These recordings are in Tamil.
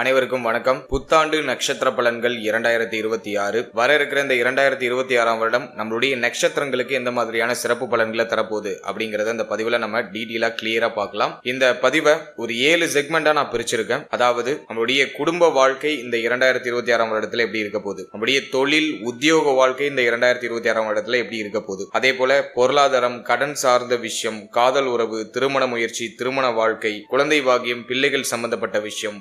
அனைவருக்கும் வணக்கம். புத்தாண்டு நட்சத்திர பலன்கள் 2026 வர இருக்கிற இந்த 2026 வருடம் நம்மளுடைய நட்சத்திரங்களுக்கு எந்த மாதிரியான சிறப்பு பலன்களை தரப்போகுது அப்படிங்கறத இந்த பதிவுல நம்ம டீட்டெயிலா கிளியரா பார்க்கலாம். இந்த பதிவை ஒரு 7 செக்மெண்டா நான் பிரிச்சிருக்கேன். அதாவது நம்மளுடைய குடும்ப வாழ்க்கை இந்த 2026 வருடத்துல எப்படி இருக்க போகுது, நம்மளுடைய தொழில் உத்தியோக வாழ்க்கை இந்த 2026 வருடத்துல எப்படி இருக்க போகுது, அதே போல பொருளாதாரம், கடன் சார்ந்த விஷயம், காதல் உறவு, திருமண முயற்சி, திருமண வாழ்க்கை, குழந்தை பாக்கியம், பிள்ளைகள் சம்பந்தப்பட்ட விஷயம்,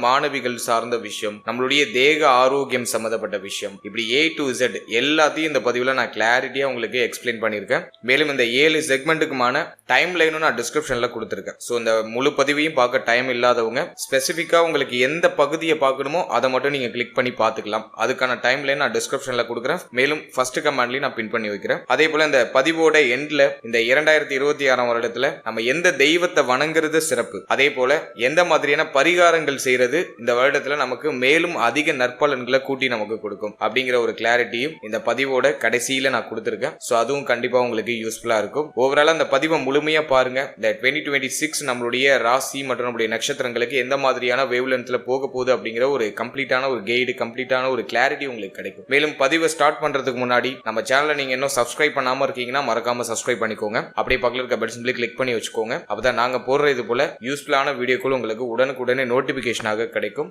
மாணவிகள் சார்ந்த விஷயம், நம்மளுடைய தேக ஆரோக்கியம் சம்பந்தப்பட்ட விஷயம், இப்படி A to Z எல்லாத்தையும் இந்த பதிவுல நான் கிளாரிட்டியா உங்களுக்கு எக்ஸ்பிளைன் பண்ணியிருக்கேன். மேலும் இந்த 7 செக்மெண்ட்டுக்குமான டைம் லைனும் நான் டிஸ்கிரிப்ஷன்ல கொடுத்திருக்கேன். ஸோ இந்த முழு பதிவையும் பார்க்க டைம் இல்லாதவங்க ஸ்பெசிஃபிக்கா உங்களுக்கு எந்த பகுதியை பார்க்கணுமோ அதை மட்டும் நீங்க கிளிக் பண்ணி பார்த்துக்கலாம். அதுக்கான டைம் லைன் நான் டிஸ்கிரிப்ஷன்ல கொடுக்குறேன். மேலும் ஃபர்ஸ்ட் கமெண்ட்லயும் நான் பின் பண்ணி வைக்கிறேன். அதே போல இந்த பதிவோட எண்ட்ல இந்த 2026 வருடத்துல நம்ம எந்த தெய்வத்தை வணங்குறது சிறப்பு, அதே போல எந்த மாதிரியான பரிகாரங்கள் செய்யறது இந்த வருடத்துல நமக்கு மேலும் அதிக நற்பலன்களை கூட்டி நமக்கு கொடுக்கும் அப்படிங்கிற ஒரு கிளாரிட்டியும் இந்த பதிவோட கடைசியில நான் கொடுத்திருக்கேன். சோ அதுவும் கண்டிப்பா உங்களுக்கு யூஸ்ஃபுல்லா இருக்கும். ஓவரால் அந்த பதிவை முழுமையா பாருங்க. இந்த 2026 நம்மளுடைய ராசி மற்றும் நம்மளுடைய நட்சத்திரங்களுக்கு எந்த மாதிரியான வேவ் லென்த்ல போக போகுது அப்படிங்கிற ஒரு கம்ப்ளீட்டான ஒரு கைடு, கம்ப்ளீட்டான ஒரு கிளாரிட்டி உங்களுக்கு கிடைக்கும். மேலும் பதிவை ஸ்டார்ட் பண்றதுக்கு முன்னாடி நம்ம சேனலை நீங்க இன்னும் சப்ஸ்கிரைப் பண்ணாம இருக்கீங்கன்னா மறக்காம சப்ஸ்கிரைப் பண்ணிக்கோங்க. அப்படியே பக்கத்துல இருக்க பெல் சிம்பிளை கிளிக் பண்ணி வச்சுக்கோங்க. அப்பதான் நாங்க போடுற இது போல யூஸ்ஃபுல்லான வீடியோக்கள் உங்களுக்கு உடனுக்குடனே நோட்டிபிகேஷனாக கிடைக்கும்.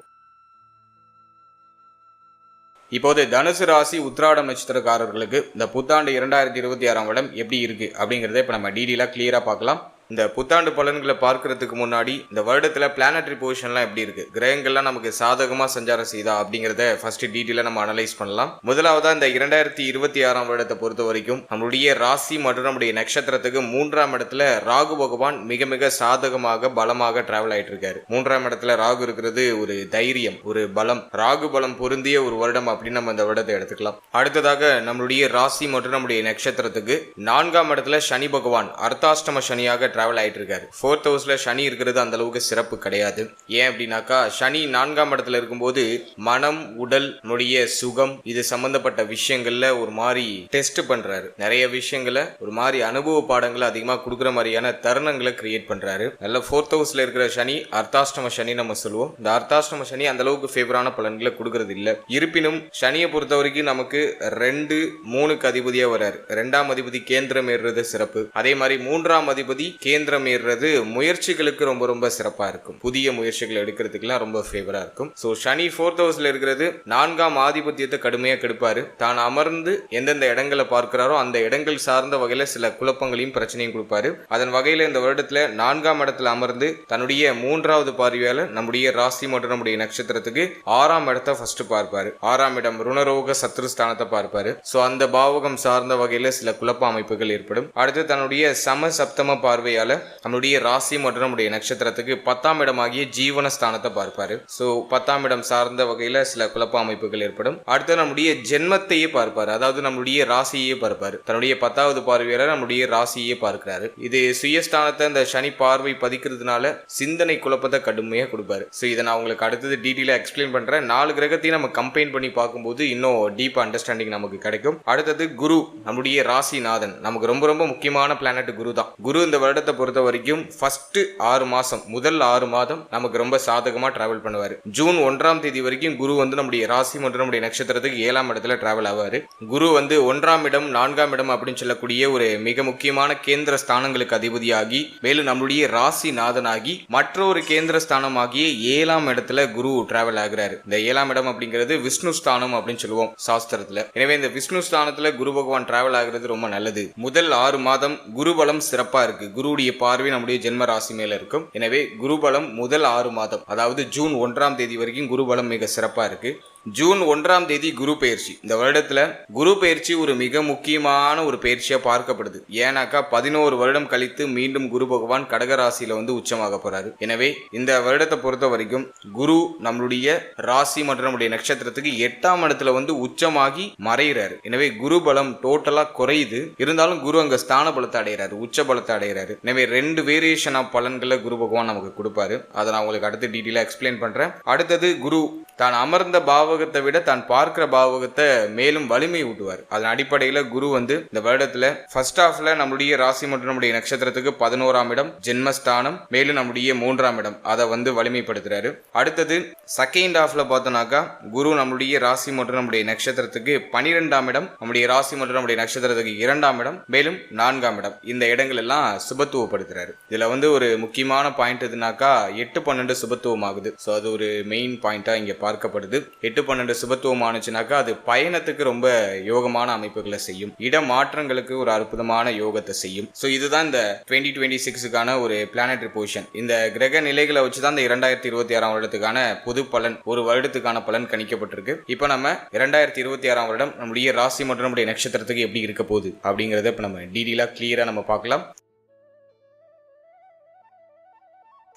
இப்போது தனுசு ராசி உத்திராடம் நட்சத்திரக்காரர்களுக்கு இந்த புத்தாண்டு 2026 வருடம் எப்படி இருக்கு அப்படிங்கறத இப்ப நம்ம டீடைலா கிளியரா பார்க்கலாம். இந்த புத்தாண்டு பலன்களை பார்க்கறதுக்கு முன்னாடி இந்த வருடத்துல பிளானட்டரி பொசிஷன்லாம் எப்படி இருக்கு, கிரகங்கள்லாம் நமக்கு சாதகமா சஞ்சாரம் செய்தா அப்படிங்கறத ஃபர்ஸ்ட் டீடைலா நம்ம அனலைஸ் பண்ணலாம். முதலாவதா இந்த 2026 வருடத்தை பொறுத்த வரைக்கும் நம்மளுடைய ராசி மற்றும் நம்முடைய நட்சத்திரத்துக்கு 3ஆம் இடத்துல ராகு பகவான் மிக மிக சாதகமாக பலமாக டிராவல் ஆயிட்டு இருக்காரு. 3ஆம் இடத்துல ராகு இருக்கிறது ஒரு தைரியம், ஒரு பலம், ராகு பலம் பொருந்திய ஒரு வருடம் அப்படின்னு நம்ம இந்த வருடத்தை எடுத்துக்கலாம். அடுத்ததாக நம்மளுடைய ராசி மற்றும் நம்முடைய நட்சத்திரத்துக்கு 4ஆம் இடத்துல சனி பகவான் அர்த்தாஷ்டம சனியாக டிராவல் ஆயிட்டு இருக்காரு. 4th ஹவுஸ்ல சனி இருக்கிறது அந்த அளவுக்கு சிறப்பு கிடையாது. ஏன் அப்படின்னாக்கா சனி 4ஆம் இடத்துல இருக்கும்போது மனம், உடல், நம்முடைய சுகம் இது சம்பந்தப்பட்ட விஷயங்கள்ல ஒரு மாதிரி டெஸ்ட் பண்றாரு. நிறைய விஷயங்களை ஒரு மாதிரி அனுபவ பாடங்களை அதிகமா கொடுக்குற மாதிரியான தருணங்களை கிரியேட் பண்றாரு. நல்ல 4th ஹவுஸ்ல இருக்கிற சனி அர்த்தாஷ்டம சனி நம்ம சொல்லுவோம். இந்த அர்த்தாஷ்டம சனி அந்த அளவுக்கு ஃபேவரான பலன்களை கொடுக்கறது இல்ல. இருப்பினும் சனியை பொறுத்த வரைக்கும் நமக்கு 2, 3க்கு அதிபதியா வர்றாரு. 2ஆம் அதிபதி கேந்திரம் ஏறுறது சிறப்பு. அதே மாதிரி 3ஆம் அதிபதி கேந்திரம் ஏறுறது முயற்சிகளுக்கு ரொம்ப ரொம்ப சிறப்பா இருக்கும். புதிய முயற்சிகள் எடுக்கிறதுக்குலாம் ரொம்ப ஃபேவரா இருக்கும். சோ சனி 4th ஹவுஸ்ல இருக்கிறது 4ஆம் ஆதிபத்தியத்தை கடுமையா கெடுப்பாரு. தான் அமர்ந்து எந்தெந்த இடங்களை பார்க்கிறாரோ அந்த இடங்கள் சார்ந்த வகையில சில குழப்பங்களையும் பிரச்சனையும் கொடுப்பாரு. அதன் வகையில இந்த வருடத்துல 4ஆம் இடத்துல அமர்ந்து தன்னுடைய 3வது பார்வையால நம்முடைய ராசி மற்றும் நம்முடைய நட்சத்திரத்துக்கு 6ஆம் இடத்தை ஃபர்ஸ்ட் பார்ப்பாரு. 6ஆம் இடம் ருணரோக சத்ருஸ்தானத்தை பார்ப்பாரு. சோ அந்த பாவகம் சார்ந்த வகையில சில குழப்ப அமைப்புகள் ஏற்படும். அடுத்து தன்னுடைய சம சப்தம பார்வையால நம்மளுடைய ராசி மற்றும் நம்முடைய நட்சத்திரத்துக்கு 10ஆம் இடமாகிய ஜீவனஸ்தானத்தை பார்ப்பாரு. சோ 10ஆம் இடம் சார்ந்த வகையில சில குழப்ப அமைப்புகள் ஏற்படும். அடுத்து நம்முடைய ஜென்மத்தையே பார்ப்பாரு. அதாவது நம்மளுடைய ராசியே பார்ப்பாரு. தன்னுடைய 10வது பார்வையால நம்முடைய ராசியே பார்க்கிறாரு. இது சுயஸ்தானத்தை இந்த சனி பார்வை பதிக்கிறதுனால சிந்தனை குழப்பத்தை கடுமையா கொடுப்பாரு. சோ இதை நான் உங்களுக்கு அடுத்தது டீட்டெயிலா எக்ஸ்பிளைன் பண்றேன். 4 கிரகத்தையும் நம்ம கம்பைன் பண்ணி பார்க்கும்போது இன்னும் டீப் அண்டர்ஸ்டாண்டிங் நமக்கு கிடைக்கும். அடுத்தது குரு, நம்முடைய ராசிநாதன். நமக்கு ரொம்ப ரொம்ப முக்கியமான பிளானட் குரு தான். குரு இந்த வருடத்தை பொறுத்த வரைக்கும் ஃபர்ஸ்ட் 6 மாசம், முதல் 6 மாதம் நமக்கு ரொம்ப சாதகமா டிராவல் பண்ணுவாரு. ஜூன் 1ஆம் தேதி வரைக்கும் குரு நம்முடைய ராசி மற்றும் நம்முடைய நட்சத்திரத்துக்கு 7ஆம் இடத்துல டிராவல் ஆவாரு. குரு 1ஆம் இடம், 4ஆம் இடம் அப்படின்னு சொல்லக்கூடிய ஒரு மிக முக்கியமான கேந்திர ஸ்தானங்களுக்கு அதிபதியாகி மேலும் நம்மளுடைய ராசி நாதனாகி மற்றொரு கேந்திர ஸ்தானமாகிய 7ஆம் இடத்துல குரு டிராவல் ஆகிறாரு. இந்த 7ஆம் இடம் அப்படிங்கிறது விஷ்ணு ஸ்தானம் அப்படின்னு சொல்லுவோம் சாஸ்திரத்துல. எனவே இந்த விஷ்ணு ஸ்தானத்துல குரு பகவான் டிராவல் ஆகிறது ரொம்ப நல்லது. முதல் 6 மாதம் குரு பலம் சிறப்பா இருக்கு. குருவுடைய பார்வை நம்முடைய ஜென்ம ராசி மேல இருக்கும். எனவே குருபலம் முதல் 6 மாதம், அதாவது ஜூன் 1ஆம் தேதி வரைக்கும் குருபலம் மிக சிறப்பா இருக்கு. ஜூன் 1ஆம் தேதி குரு பயிற்சி. இந்த வருடத்துல குரு பயிற்சி ஒரு மிக முக்கியமான ஒரு பயிற்சியா பார்க்கப்படுது. ஏன்னாக்கா 11 வருடம் கழித்து மீண்டும் குரு பகவான் கடகராசியில உச்சமாக போறாரு. எனவே இந்த வருடத்தை பொறுத்த வரைக்கும் குரு நம்மளுடைய ராசி மற்றும் நம்முடைய நட்சத்திரத்துக்கு 8ஆம் இடத்துல உச்சமாகி மறைகிறாரு. எனவே குரு பலம் டோட்டலா குறையுது. இருந்தாலும் குரு அங்க ஸ்தான பலத்தை அடைகிறாரு, உச்ச பலத்தை அடைகிறாரு. எனவே 2 வேரியேஷன் ஆஃப் பலன்களை குரு பகவான் நமக்கு கொடுப்பாரு. அதை நான் உங்களுக்கு அடுத்து டீட்டெயிலா எக்ஸ்பிளைன் பண்றேன். அடுத்தது குரு தான் அமர்ந்த பாவகத்தை விட தான் பார்க்கிற பாவகத்தை மேலும் வலிமை ஊட்டுவார். அதன் அடிப்படையில குரு இந்த வருடத்துல ஃபர்ஸ்ட் ஹாஃப்ல நம்முடைய ராசி மற்றும் நம்முடைய நட்சத்திரத்துக்கு 11ஆம் இடம் ஜென்மஸ்தானம், மேலும் நம்முடைய 3ஆம் இடம் அதை வலிமைப்படுத்துறாரு. அடுத்தது செகண்ட் ஹாஃப்ல பார்த்தோம்னாக்கா குரு நம்முடைய ராசி மற்றும் நம்முடைய நட்சத்திரத்துக்கு 12ஆம் இடம், நம்முடைய ராசி மற்றும் நம்முடைய நட்சத்திரத்துக்கு 2ஆம் இடம், மேலும் 4ஆம் இடம், இந்த இடங்கள் எல்லாம் சுபத்துவப்படுத்துறாரு. இதுல ஒரு முக்கியமான பாயிண்ட் எதுனாக்கா 8-12 சுபத்துவம் ஆகுது. ஸோ அது ஒரு மெயின் பாயிண்டா இங்க பார்க்கப்படுது. 8-12 சுபத்துவம் ஆனிச்சுனாக்கா அது பயணத்துக்கு ரொம்ப யோகமான அமைப்புகளை செய்யும், இட மாற்றங்களுக்கு ஒரு அற்புதமான யோகத்தை செய்யும். ஸோ இதுதான் இந்த 2026க்கான ஒரு பிளானட்டரி பொசிஷன். இந்த கிரக நிலைகளை வச்சுதான் இந்த 2026ஆம் வருடத்துக்கான பொது பலன், ஒரு வருடத்துக்கான பலன் கணிக்கப்பட்டிருக்கு. இப்போ நம்ம 2026ஆம் வருடம் நம்முடைய ராசி மற்றும் நம்முடைய நட்சத்திரத்துக்கு எப்படி இருக்க போகுது அப்படிங்கறத இப்ப நம்ம டீடெயிலா கிளியரா நம்ம பார்க்கலாம்.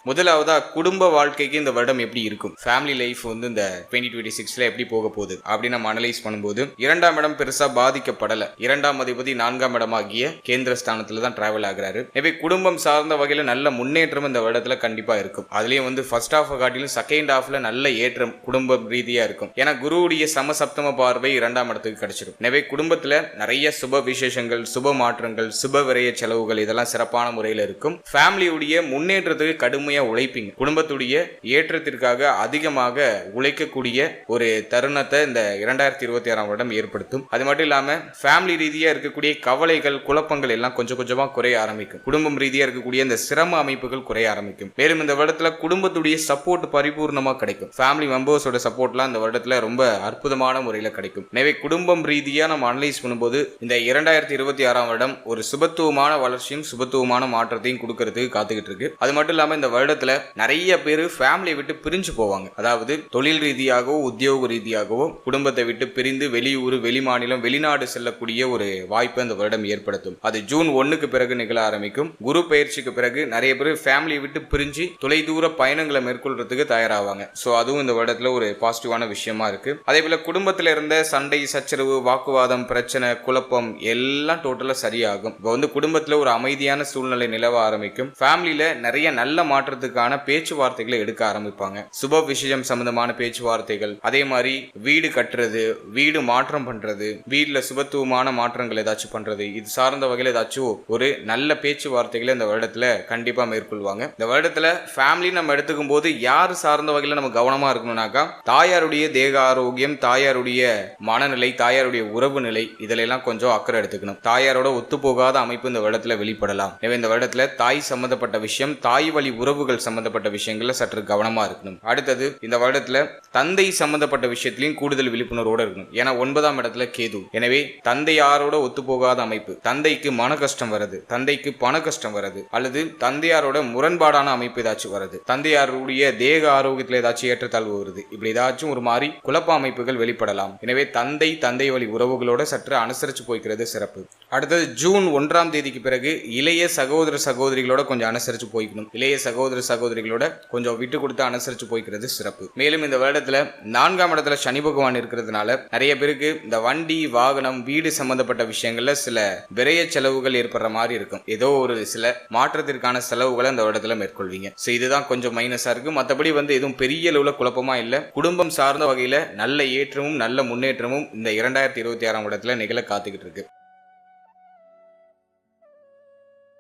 முதலாவதா குடும்ப வாழ்க்கைக்கு இந்த வருடம் எப்படி இருக்கும், ஃபேமிலி லைஃப் இந்த 2026ல எப்படி போக போகுது அப்படின்னு நம்ம அனலைஸ் பண்ணும்போது 2ஆம் இடம் பெருசா பாதிக்கப்படல. 2ஆம் அதிபதி 4ஆம் இடமாகிய கேந்திர ஸ்தானத்துல தான் டிராவல் ஆகிறாரு. எனவே குடும்பம் சார்ந்த வகையில நல்ல முன்னேற்றம் இந்த வருடத்துல கண்டிப்பா இருக்கும். அதுலயும் ஃபர்ஸ்ட் ஹாஃப் காட்டிலும் செகண்ட் ஹாஃப்ல நல்ல ஏற்றம் குடும்ப ரீதியா இருக்கும். ஏன்னா குருவுடைய சமசப்தம பார்வை 2ஆம் இடத்துக்கு கிடைச்சிடும். எனவே குடும்பத்துல நிறைய சுப விசேஷங்கள், சுப மாற்றங்கள், சுப விரய செலவுகள் இதெல்லாம் சிறப்பான முறையில் இருக்கும். ஃபேமிலியுடைய முன்னேற்றத்துக்கு கடுமையா உழைப்பீங்க. குடும்பத்துடைய ஏற்றத்திற்காக அதிகமாக உழைக்கக்கூடிய ஒரு தருணத்தை இந்த 2026ஆம் வருடம் ஏற்படுத்தும். அது மட்டும் இல்லாம ஃபேமிலி ரீதியா இருக்கக்கூடிய கவலைகள், குழப்பங்கள் எல்லாம் கொஞ்சம் கொஞ்சமா குறைய ஆரம்பிக்கும். குடும்பம் ரீதியா இருக்கக்கூடிய இந்த சிரம அமைப்புகள் குறைய ஆரம்பிக்கும். மேலும் இந்த வருடத்துல குடும்பத்துடைய சப்போர்ட் பரிபூர்ணமா கிடைக்கும். ஃபேமிலி மெம்பர்ஸோட சப்போர்ட்லாம் இந்த வருடத்துல ரொம்ப அற்புதமான முறையில் கிடைக்கும். எனவே குடும்பம் ரீதியா நம்ம அனலைஸ் பண்ணும்போது இந்த 2026ஆம் வருடம் ஒரு சுபத்துவமான வளர்ச்சியும் சுபத்துவமான மாற்றத்தையும் கொடுக்கறதுக்கு காத்துக்கிட்டு இருக்கு. அது மட்டும் இல்லாம இந்த வருடத்துல நிறைய பேர் ஃபேமிலியை விட்டு பிரிஞ்சு போவாங்க. அதாவது தொழில் ரீதியாகவோ உத்தியோக ரீதியாகவோ குடும்பத்தை விட்டு பிரிந்து வெளியூர், வெளிமாநிலம், வெளிநாடு செல்லக்கூடிய ஒரு வாய்ப்பை இந்த வருடம் ஏற்படுத்தும். அது ஜூன் 1க்கு பிறகு நிகழ ஆரம்பிக்கும். குரு பயிற்சிக்கு பிறகு நிறைய பேர் ஃபேமிலியை விட்டு பிரிஞ்சு தொலைதூர பயணங்களை மேற்கொள்றதுக்கு தயாராவாங்க. ஸோ அதுவும் இந்த வருடத்துல ஒரு பாசிட்டிவான விஷயமா இருக்கு. அதே போல குடும்பத்தில் இருந்த சண்டை, சச்சரவு, வாக்குவாதம், பிரச்சனை, குழப்பம் எல்லாம் டோட்டலா சரியாகும். இப்போ குடும்பத்துல ஒரு அமைதியான சூழ்நிலை நிலவ ஆரம்பிக்கும். ஃபேமிலியில நிறைய நல்ல மாற்றத்துக்கான பேச்சுவார்த்தைகளை எடுக்க ஆரம்பிப்பாங்க. சுப விஷயம் சம்பந்தமான பேச்சுவார்த்தைகள், அதே மாதிரி வீடு கட்டுறது, வீடு மாற்றம் பண்றது, வீட்டுல சுபத்துவமான மாற்றங்கள் ஏதாச்சும் பண்றது, இது சார்ந்த வகையில் ஏதாச்சும் ஒரு நல்ல பேச்சுவார்த்தைகளை இந்த வருடத்துல கண்டிப்பா மேற்கொள்வாங்க. இந்த வருடத்துல ஃபேமிலி நம்ம எடுத்துக்கும் போது யாரு சார்ந்த வகையில நம்ம கவனமா இருக்கணும்னாக்கா தாயாருடைய தேக ஆரோக்கியம், தாயாருடைய மனநிலை, தாயாருடைய உறவு நிலை, இதுல எல்லாம் கொஞ்சம் அக்கறை எடுத்துக்கணும். தாயாரோட ஒத்து போகாத அமைப்பு இந்த வருடத்துல வெளிப்படலாம். எனவே இந்த வருடத்துல தாய் சம்பந்தப்பட்ட விஷயம், தாய் வழி உறவுகள் சம்பந்தப்பட்ட விஷயங்கள்ல சற்று கவனமா இருக்கணும். அடுத்தது இந்த வருடத்துல தந்தை சம்பந்தப்பட்ட விஷயத்திலையும் கூடுதல் விழிப்புணர்வோட இருக்கணும். ஏன்னா 9ஆம் இடத்துல கேது. எனவே தந்தையாரோட ஒத்து போகாத அமைப்பு, தந்தைக்கு மன கஷ்டம் வருது, தந்தைக்கு பண கஷ்டம் வருது, அல்லது தந்தையாரோட முரண்பாடான அமைப்பு ஏதாச்சும் வருது, தந்தையாருடைய தேக ஆரோக்கியத்தில் ஏதாச்சும் ஏற்றத்தாழ்வு வருது, இப்படி ஏதாச்சும் ஒரு மாதிரி குழப்ப அமைப்புகள் வெளிப்படலாம். எனவே தந்தை வழி உறவுகளோட சற்று அனுசரிச்சு போய்க்கிறது சிறப்பு. அடுத்தது ஜூன் 1ஆம் தேதிக்கு பிறகு இளைய சகோதர சகோதரிகளோட கொஞ்சம் அனுசரிச்சு போய்க்கணும். இளைய சகோதர சகோதரிகளோட கொஞ்சம் விட்டு கொடுத்து அனுசரிச்சு போய்க்கிறது சிறப்பு. மேலும் இந்த வருடத்துல 4ஆம் இடத்துல சனி பகவான் இருக்கிறதுனால நிறைய பேருக்கு இந்த வண்டி, வாகனம், வீடு சம்பந்தப்பட்ட விஷயங்கள்ல சில விரைய செலவுகள் ஏற்படுற மாதிரி இருக்கும். ஏதோ ஒரு சில மாற்றத்திற்கான செலவுகளை இந்த வருடத்துல மேற்கொள்வீங்க. சோ இதுதான் கொஞ்சம் மைனஸா இருக்கு. மற்றபடி எதுவும் பெரிய அளவுல குழப்பமா இல்ல. குடும்பம் சார்ந்த வகையில நல்ல ஏற்றமும் நல்ல முன்னேற்றமும் இந்த 2026ஆம் வருடத்துல நிகழ காத்துக்கிட்டு இருக்கு.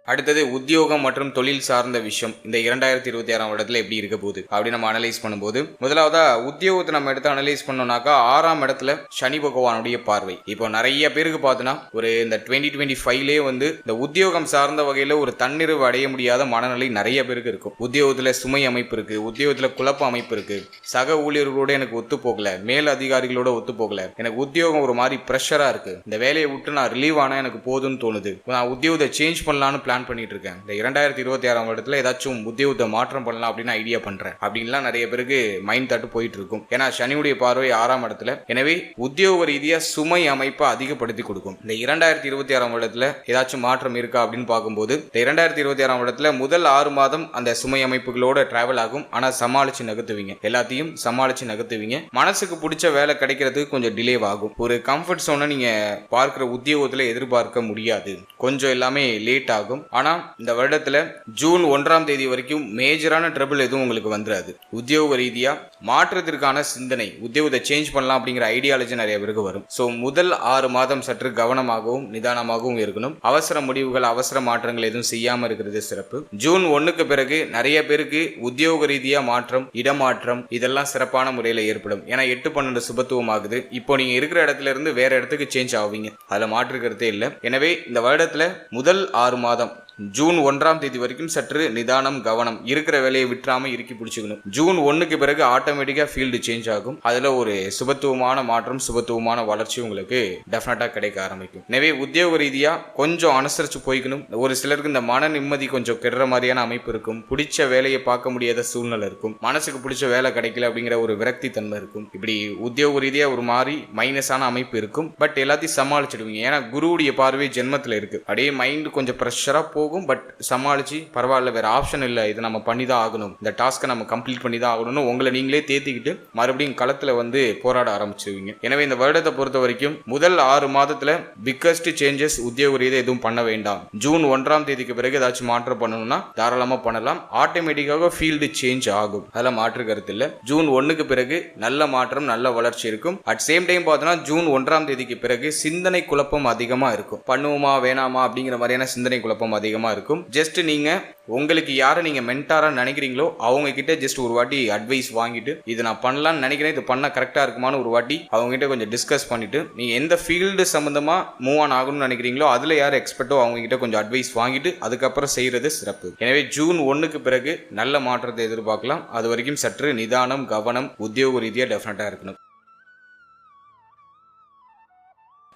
அடுத்தது உத்தியோகம் மற்றும் தொழில் சார்ந்த விஷயம் இந்த 2026ஆம் வருடத்துல எப்படி இருக்க போகுது அப்படி நம்ம அனலைஸ் பண்ணும்போது, முதலாவதா உத்தியோகத்தை நம்ம எடுத்து அனலைஸ் பண்ணோம்னாக்கா 6ஆம் இடத்துல சனி பகவானுடைய பார்வை. இப்போ நிறைய பேருக்கு பார்த்தோன்னா ஒரு இந்த 2025லேயே இந்த உத்தியோகம் சார்ந்த வகையில ஒரு தன்னிறைவு அடைய முடியாத மனநிலை நிறைய பேருக்கு இருக்கும். உத்தியோகத்துல சுமை அமைப்பு இருக்கு, உத்தியோகத்துல குழப்ப அமைப்பு இருக்கு, சக ஊழியர்களோட எனக்கு ஒத்து போகல, மேல் அதிகாரிகளோட ஒத்து போகல, எனக்கு உத்தியோகம் ஒரு மாதிரி பிரஷரா இருக்கு, இந்த வேலையை விட்டு நான் ரிலீவ் ஆனா எனக்கு போதும்னு தோணுது, நான் உத்தியோகத்தை சேஞ்ச் பண்ணலான்னு பிளான் பண்ணிட்டு இருக்கேன், இந்த 2026ஆம் வருடத்துல ஏதாச்சும் உத்தியோகத்தை மாற்றம் பண்ணலாம் அப்படின்னு ஐடியா பண்றேன் அப்படின்லாம் நிறைய பேருக்கு மைண்ட் தாட்டு போயிட்டு இருக்கும். ஏன்னா சனியுடைய பார்வை 6ஆம் இடத்துல. எனவே உத்தியோக ரீதியா சுமை அமைப்பை அதிகப்படுத்தி கொடுக்கும். இந்த 2026ஆம் வருடத்துல ஏதாச்சும் மாற்றம் இருக்கா அப்படின்னு பார்க்கும்போது, இந்த 2026ஆம் வருடத்துல முதல் 6 மாதம் அந்த சுமை அமைப்புகளோட டிராவல் ஆகும். ஆனா சமாளிச்சு நகர்த்துவீங்க, எல்லாத்தையும் சமாளிச்சு நகர்த்துவீங்க. மனசுக்கு பிடிச்ச வேலை கிடைக்கிறதுக்கு கொஞ்சம் டிலே ஆகும். ஒரு கம்ஃபர்ட் சோனை நீங்க பார்க்கிற உத்தியோகத்துல எதிர்பார்க்க முடியாது, கொஞ்சம் எல்லாமே லேட் ஆகும். ஆனா இந்த வருடத்துல ஜூன் 1ஆம் தேதி வரைக்கும் மேஜரான ட்ரபிள் எதுவும் உங்களுக்கு வந்துடாது. உத்தியோக ரீதியா மாற்றத்திற்கான சிந்தனை, உத்தியோகத்தை சேஞ்ச் பண்ணலாம் அப்படிங்கிற ஐடியாலஜி நிறைய பேருக்கு வரும். ஸோ முதல் 6 மாதம் சற்று கவனமாகவும் நிதானமாகவும் இருக்கணும். அவசர முடிவுகள், அவசர மாற்றங்கள் எதுவும் செய்யாம இருக்கிறது சிறப்பு. ஜூன் 1க்கு பிறகு நிறைய பேருக்கு உத்தியோக ரீதியா மாற்றம், இடமாற்றம் இதெல்லாம் சிறப்பான முறையில் ஏற்படும். ஏன்னா 8-12 சுபத்துவம் ஆகுது. இப்போ நீங்க இருக்கிற இடத்துல இருந்து வேற இடத்துக்கு சேஞ்ச் ஆவீங்க, அதுல மாற்றுக்கிறதே இல்லை. எனவே இந்த வருடத்துல முதல் 6 மாதம் ஜூன் 1ஆம் தேதி வரைக்கும் சற்று நிதானம், கவனம், இருக்கிற வேலையை விட்டுறாம இறுக்கி பிடிச்சிக்கணும். ஜூன் 1க்கு பிறகு ஆட்டோமேட்டிக்கா ஃபீல்டு சேஞ்ச் ஆகும். அதுல ஒரு சுபத்துவமான மாற்றம், சுபத்துவமான வளர்ச்சி உங்களுக்கு டெஃபினட்டா கிடைக்க ஆரம்பிக்கும். எனவே உத்தியோக ரீதியா கொஞ்சம் அனுசரிச்சு போய்க்கணும். ஒரு சிலருக்கு இந்த மன நிம்மதி கொஞ்சம் கெடுற மாதிரியான அமைப்பு இருக்கும். பிடிச்ச வேலையை பார்க்க முடியாத சூழ்நிலை இருக்கும். மனசுக்கு பிடிச்ச வேலை கிடைக்கல அப்படிங்கிற ஒரு விரக்தி தன்மை இருக்கும். இப்படி உத்தியோக ரீதியா ஒரு மாதிரி மைனஸான அமைப்பு இருக்கும். பட் எல்லாத்தையும் சமாளிச்சிடுவீங்க. ஏன்னா குருவுடைய பார்வை ஜென்மத்தில் இருக்கு. அப்படியே மைண்ட் கொஞ்சம் ப்ரெஷரா போகும். பட் சமாளிச்சு பரவாயில்ல, வேற ஆப்ஷன் இல்லை, இதை நம்ம பண்ணி தான் ஆகணும், இந்த டாஸ்கை நம்ம கம்ப்ளீட் பண்ணி தான் ஆகணும்னு உங்களை நீங்களே தேத்திக்கிட்டு மறுபடியும் களத்துல வந்து போராட ஆரம்பிச்சிருவீங்க. எனவே இந்த வருடத்தை பொறுத்த வரைக்கும் முதல் 6 மாதத்துல பிக்கஸ்ட் சேஞ்சஸ் உத்தியோக ரீதியாக எதுவும் பண்ண வேண்டாம். ஜூன் 1ஆம் தேதிக்கு பிறகு ஏதாச்சும் மாற்றம் பண்ணணும்னா தாராளமா பண்ணலாம். ஆட்டோமேட்டிக்காக ஃபீல்டு சேஞ்ச் ஆகும், அதெல்லாம் மாற்று கருத்து இல்லை. ஜூன் 1க்கு பிறகு நல்ல மாற்றம், நல்ல வளர்ச்சி இருக்கும். அட் சேம் டைம் பார்த்தோன்னா ஜூன் 1ஆம் தேதிக்கு பிறகு சிந்தனை குழப்பம் அதிகமா இருக்கும். பண்ணுவோமா வேணாமா அப்படிங்கிற மாதிரியான சிந்தனை குழப்பம் அதிகமா இருக்கும். ஜஸ்ட் நீங்க உங்களுக்கு யாரை நீங்க மென்டாரா நினைக்கிறீங்களோ அவங்க கிட்ட ஜஸ்ட் ஒரு வாட்டி அட்வைஸ் வாங்கிட்டு, இது நான் பண்ணலாம்னு நினைக்கிறேன், இது பண்ணா கரெக்டா இருக்குமான்னு ஒரு வாட்டி அவங்க கிட்ட கொஞ்சம் டிஸ்கஸ் பண்ணிட்டு, நீங்க எந்த ஃபீல்டு சம்பந்தமா மூவ் ஆன் ஆகணும்னு நினைக்கிறீங்களோ அதுல யார் எக்ஸ்பர்ட்டோ அவங்க கிட்ட கொஞ்சம் அட்வைஸ் வாங்கிட்டு அதுக்கப்புறம் செய்யறது சிறப்பு. எனவே ஜூன் 1க்கு பிறகு நல்ல மாற்றத்தை எதிர்பார்க்கலாம். அது வரைக்கும் சற்று நிதானம், கவனம் உத்தியோக ரீதியா டெஃபினட்டா இருக்கணும்.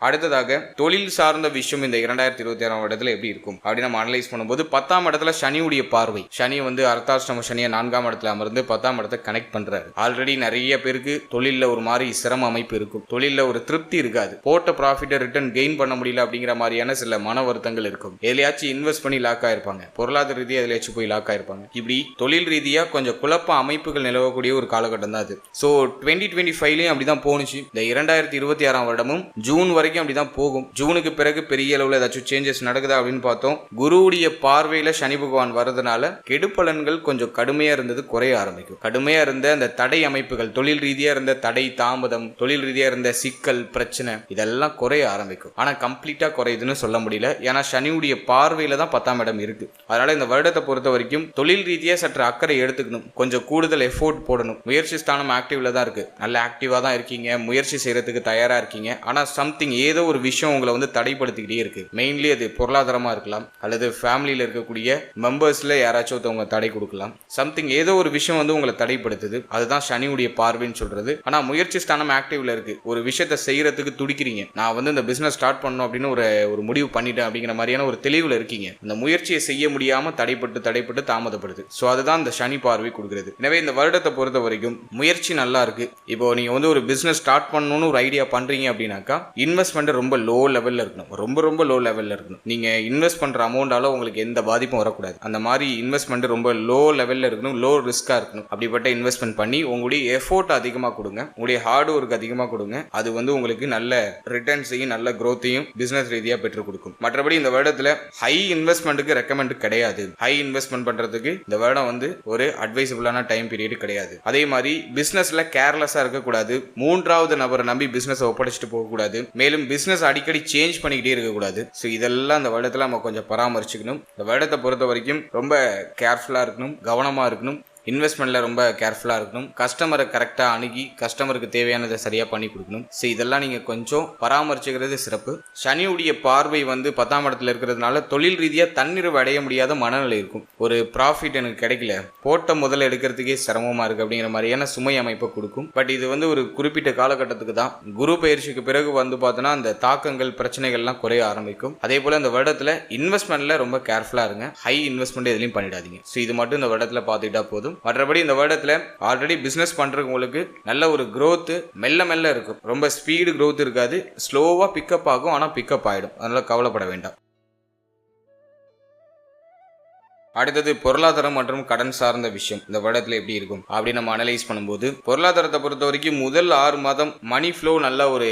அடுத்ததாக தொழில் சார்ந்த விஷயம் இந்த 2026ஆம் வருடத்துல எப்படி இருக்கும் அப்படின்னு நம்ம அனலைஸ் பண்ணும்போது 10ஆம் இடத்துல சனியுடைய பார்வை. சனி வந்து அர்த்தாஷ்டம சனியை 4ஆம் இடத்துல அமர்ந்து 10ஆம் இடத்தை கனெக்ட் பண்றாரு. ஆல்ரெடி நிறைய பேருக்கு தொழில ஒரு மாதிரி சிரம அமைப்பு இருக்கும். தொழில ஒரு திருப்தி இருக்காது. போட்ட ப்ராஃபிட்டை ரிட்டர்ன் கெயின் பண்ண முடியல அப்படிங்கிற மாதிரியான சில மன வருத்தங்கள் இருக்கும். எதுலையாச்சும் இன்வெஸ்ட் பண்ணி லாக் ஆயிருப்பாங்க, பொருளாதார ரீதியாக எதுலையாச்சும் போய் லாக் ஆயிருப்பாங்க. இப்படி தொழில் ரீதியா கொஞ்சம் குழப்ப அமைப்புகள் நிலவக்கூடிய ஒரு காலகட்டம் தான் அது. ஸோ 2025லயும் அப்படிதான் போனுச்சு. இந்த 2026ஆம் வருடமும் ஜூன் வரைக்கும் அப்படிதான் போகும். ஜூனுக்கு பிறகு பெரிய அளவுல ஏதாச்சும் சேஞ்சஸ் நடக்குதா அப்படின்னு பார்த்தோம். குருவுடைய பார்வையில சனி பகவான் வரதுனால கெடுபலன்கள் கொஞ்சம் கடுமையா இருந்தது குறைய ஆரம்பிக்கும். கடுமையா இருந்த அந்த தடை அமைப்புகள், தொழில் ரீதியா இருந்த தடை, தாமதம், தொழில் ரீதியா இருந்த சிக்கல், பிரச்சனை இதெல்லாம் குறைய ஆரம்பிக்கும். ஆனா கம்ப்ளீட்டா குறையுதுன்னு சொல்ல முடியல. ஏன்னா சனியுடைய பார்வையில தான் 10ஆம் இடம் இருக்கு. அதனால இந்த வருடத்தை பொறுத்த வரைக்கும் தொழில் ரீதியா சற்று அக்கறை எடுத்துக்கணும். கொஞ்சம் கூடுதல் எஃபோர்ட் போடணும். முயற்சி ஸ்தானம் ஆக்டிவ்ல தான் இருக்கு. நல்ல ஆக்டிவா தான் இருக்கீங்க, முயற்சி செய்யறதுக்கு தயாரா இருக்கீங்க. ஆனா சம்திங் ஏதோ ஒரு விஷயம் உங்களை வந்து தடைப்படுத்திக்கிட்டே இருக்கு. மெயின்லி அது பொருளாதாரமா இருக்கலாம், அல்லது ஃபேமிலியில இருக்கக்கூடிய மெம்பர்ஸ்ல யாராச்சும் ஒருத்தவங்க தடை கொடுக்கலாம். சம்திங் ஏதோ ஒரு விஷயம் வந்து உங்களை தடைப்படுத்துது. அதுதான் சனியுடைய பார்வைன்னு சொல்றது. ஆனா முயற்சி ஸ்தானம் ஆக்டிவ்ல இருக்கு. ஒரு விஷயத்தை செய்யறதுக்கு துடிக்கிறீங்க. நான் வந்து இந்த பிசினஸ் ஸ்டார்ட் பண்ணணும் அப்படின்னு ஒரு முடிவு பண்ணிட்டேன் அப்படிங்கிற மாதிரியான ஒரு தெளிவுல இருக்கீங்க. அந்த முயற்சியை செய்ய முடியாம தடைப்பட்டு தாமதப்படுது. ஸோ அதுதான் இந்த சனி பார்வை கொடுக்கிறது. எனவே இந்த வருடத்தை பொறுத்த வரைக்கும் முயற்சி நல்லா இருக்கு. இப்போ நீங்க வந்து ஒரு பிசினஸ் ஸ்டார்ட் பண்ணணும்னு ஒரு ஐடியா பண்றீங்க அப்படின்னாக்கா இன்வெஸ்ட்மெண்ட் ரொம்ப லோ லெவல்ல இருக்கணும். ரொம்ப லோ லெவல்ல இருக்கணும். நீங்க இன்வெஸ்ட் பண்ற அமௌண்டால உங்களுக்கு எந்த பாதிப்பும் வரக்கூடாது. அந்த மாதிரி இன்வெஸ்ட்மெண்ட் ரொம்ப லோ லெவல்ல இருக்கணும், லோ ரிஸ்கா இருக்கணும். அப்படிப்பட்ட இன்வெஸ்ட்மெண்ட் பண்ணி உங்களுடைய எஃபோர்ட் அதிகமா கொடுங்க, உங்களுடைய ஹார்ட் ஒர்க் அதிகமா கொடுங்க. அது வந்து உங்களுக்கு நல்ல ரிட்டர்ன்ஸையும் நல்ல growth-ஐயும் பிசினஸ் ரீதியா பெற்றுக் கொடுக்கும். மற்றபடி இந்த வருடத்துல ஹை இன்வெஸ்ட்மெண்ட்டுக்கு ரெக்கமெண்ட் கிடையாது. ஹை இன்வெஸ்ட்மெண்ட் பண்றதுக்கு இந்த வருடம் வந்து ஒரு அட்வைசபிளான டைம் பீரியட் கிடையாது. அதே மாதிரி பிசினஸ்ல கேர்லெஸ்ஸா இருக்கக்கூடாது. மூன்றாவது நபரை நம்பி பிசினஸ் ஒப்படைச்சிட்டு போகக்கூடாது. மேலும் பிசினஸ் அடிக்கடி சேஞ்ச் பண்ணிக்கிட்டே இருக்கக்கூடாது. ஸோ இதெல்லாம் இந்த வருடத்துல நம்ம கொஞ்சம் பராமரிச்சுக்கணும். இந்த வருடத்தை பொறுத்த வரைக்கும் ரொம்ப கேர்ஃபுல்லா இருக்கணும், கவனமா இருக்கணும். இன்வெஸ்ட்மெண்ட்ல ரொம்ப கேர்ஃபுல்லா இருக்கணும். கஸ்டமரை கரெக்டா அணுகி கஸ்டமருக்கு தேவையானதை சரியா பண்ணி கொடுக்கணும். ஸோ இதெல்லாம் நீங்க கொஞ்சம் பராமரிச்சுக்கிறது சிறப்பு. சனியுடைய பார்வை வந்து 10ஆம் இடத்துல இருக்கிறதுனால தொழில் ரீதியா தன்னிறைவு அடைய முடியாத மனநிலை இருக்கும். ஒரு ப்ராஃபிட் எனக்கு கிடைக்கல, போட்ட முதல்ல எடுக்கிறதுக்கே சிரமமா இருக்கு அப்படிங்கிற மாதிரியான சுமை அமைப்பை கொடுக்கும். பட் இது வந்து ஒரு குறிப்பிட்ட காலகட்டத்துக்கு தான். குரு பயிற்சிக்கு பிறகு வந்து பார்த்தோன்னா அந்த தாக்கங்கள், பிரச்சனைகள்லாம் குறைய ஆரம்பிக்கும். அதே போல இந்த வருடத்துல இன்வெஸ்ட்மெண்ட்ல ரொம்ப கேர்ஃபுல்லா இருங்க. ஹை இன்வெஸ்ட்மெண்ட் எதுலையும் பண்ணிடாதீங்க. ஸோ இது மட்டும் இந்த வருடத்துல பார்த்துக்கிட்டா போதும். மற்றபடி இந்த வருடத்துல ஆல்ரெடி பிசினஸ் பண்றவங்களுக்கு நல்ல ஒரு growth மெல்ல இருக்கும். ரொம்ப ஸ்பீடு growth இருக்காது, ஸ்லோவா பிக்கப் ஆகும். ஆனா பிக்கப் ஆயிடும். அதனால கவலைப்பட வேண்டாம். அடுத்தது பொருளாதாரம் மற்றும் கடன் சார்ந்த விஷயம் இந்த வருடத்துல எப்படி இருக்கும் அப்படி நம்ம அனலைஸ் பண்ணும்போது பொருளாதாரத்தை பொறுத்த வரைக்கும் முதல் 6 மாதம் மணி ஃப்ளோ நல்ல ஒரு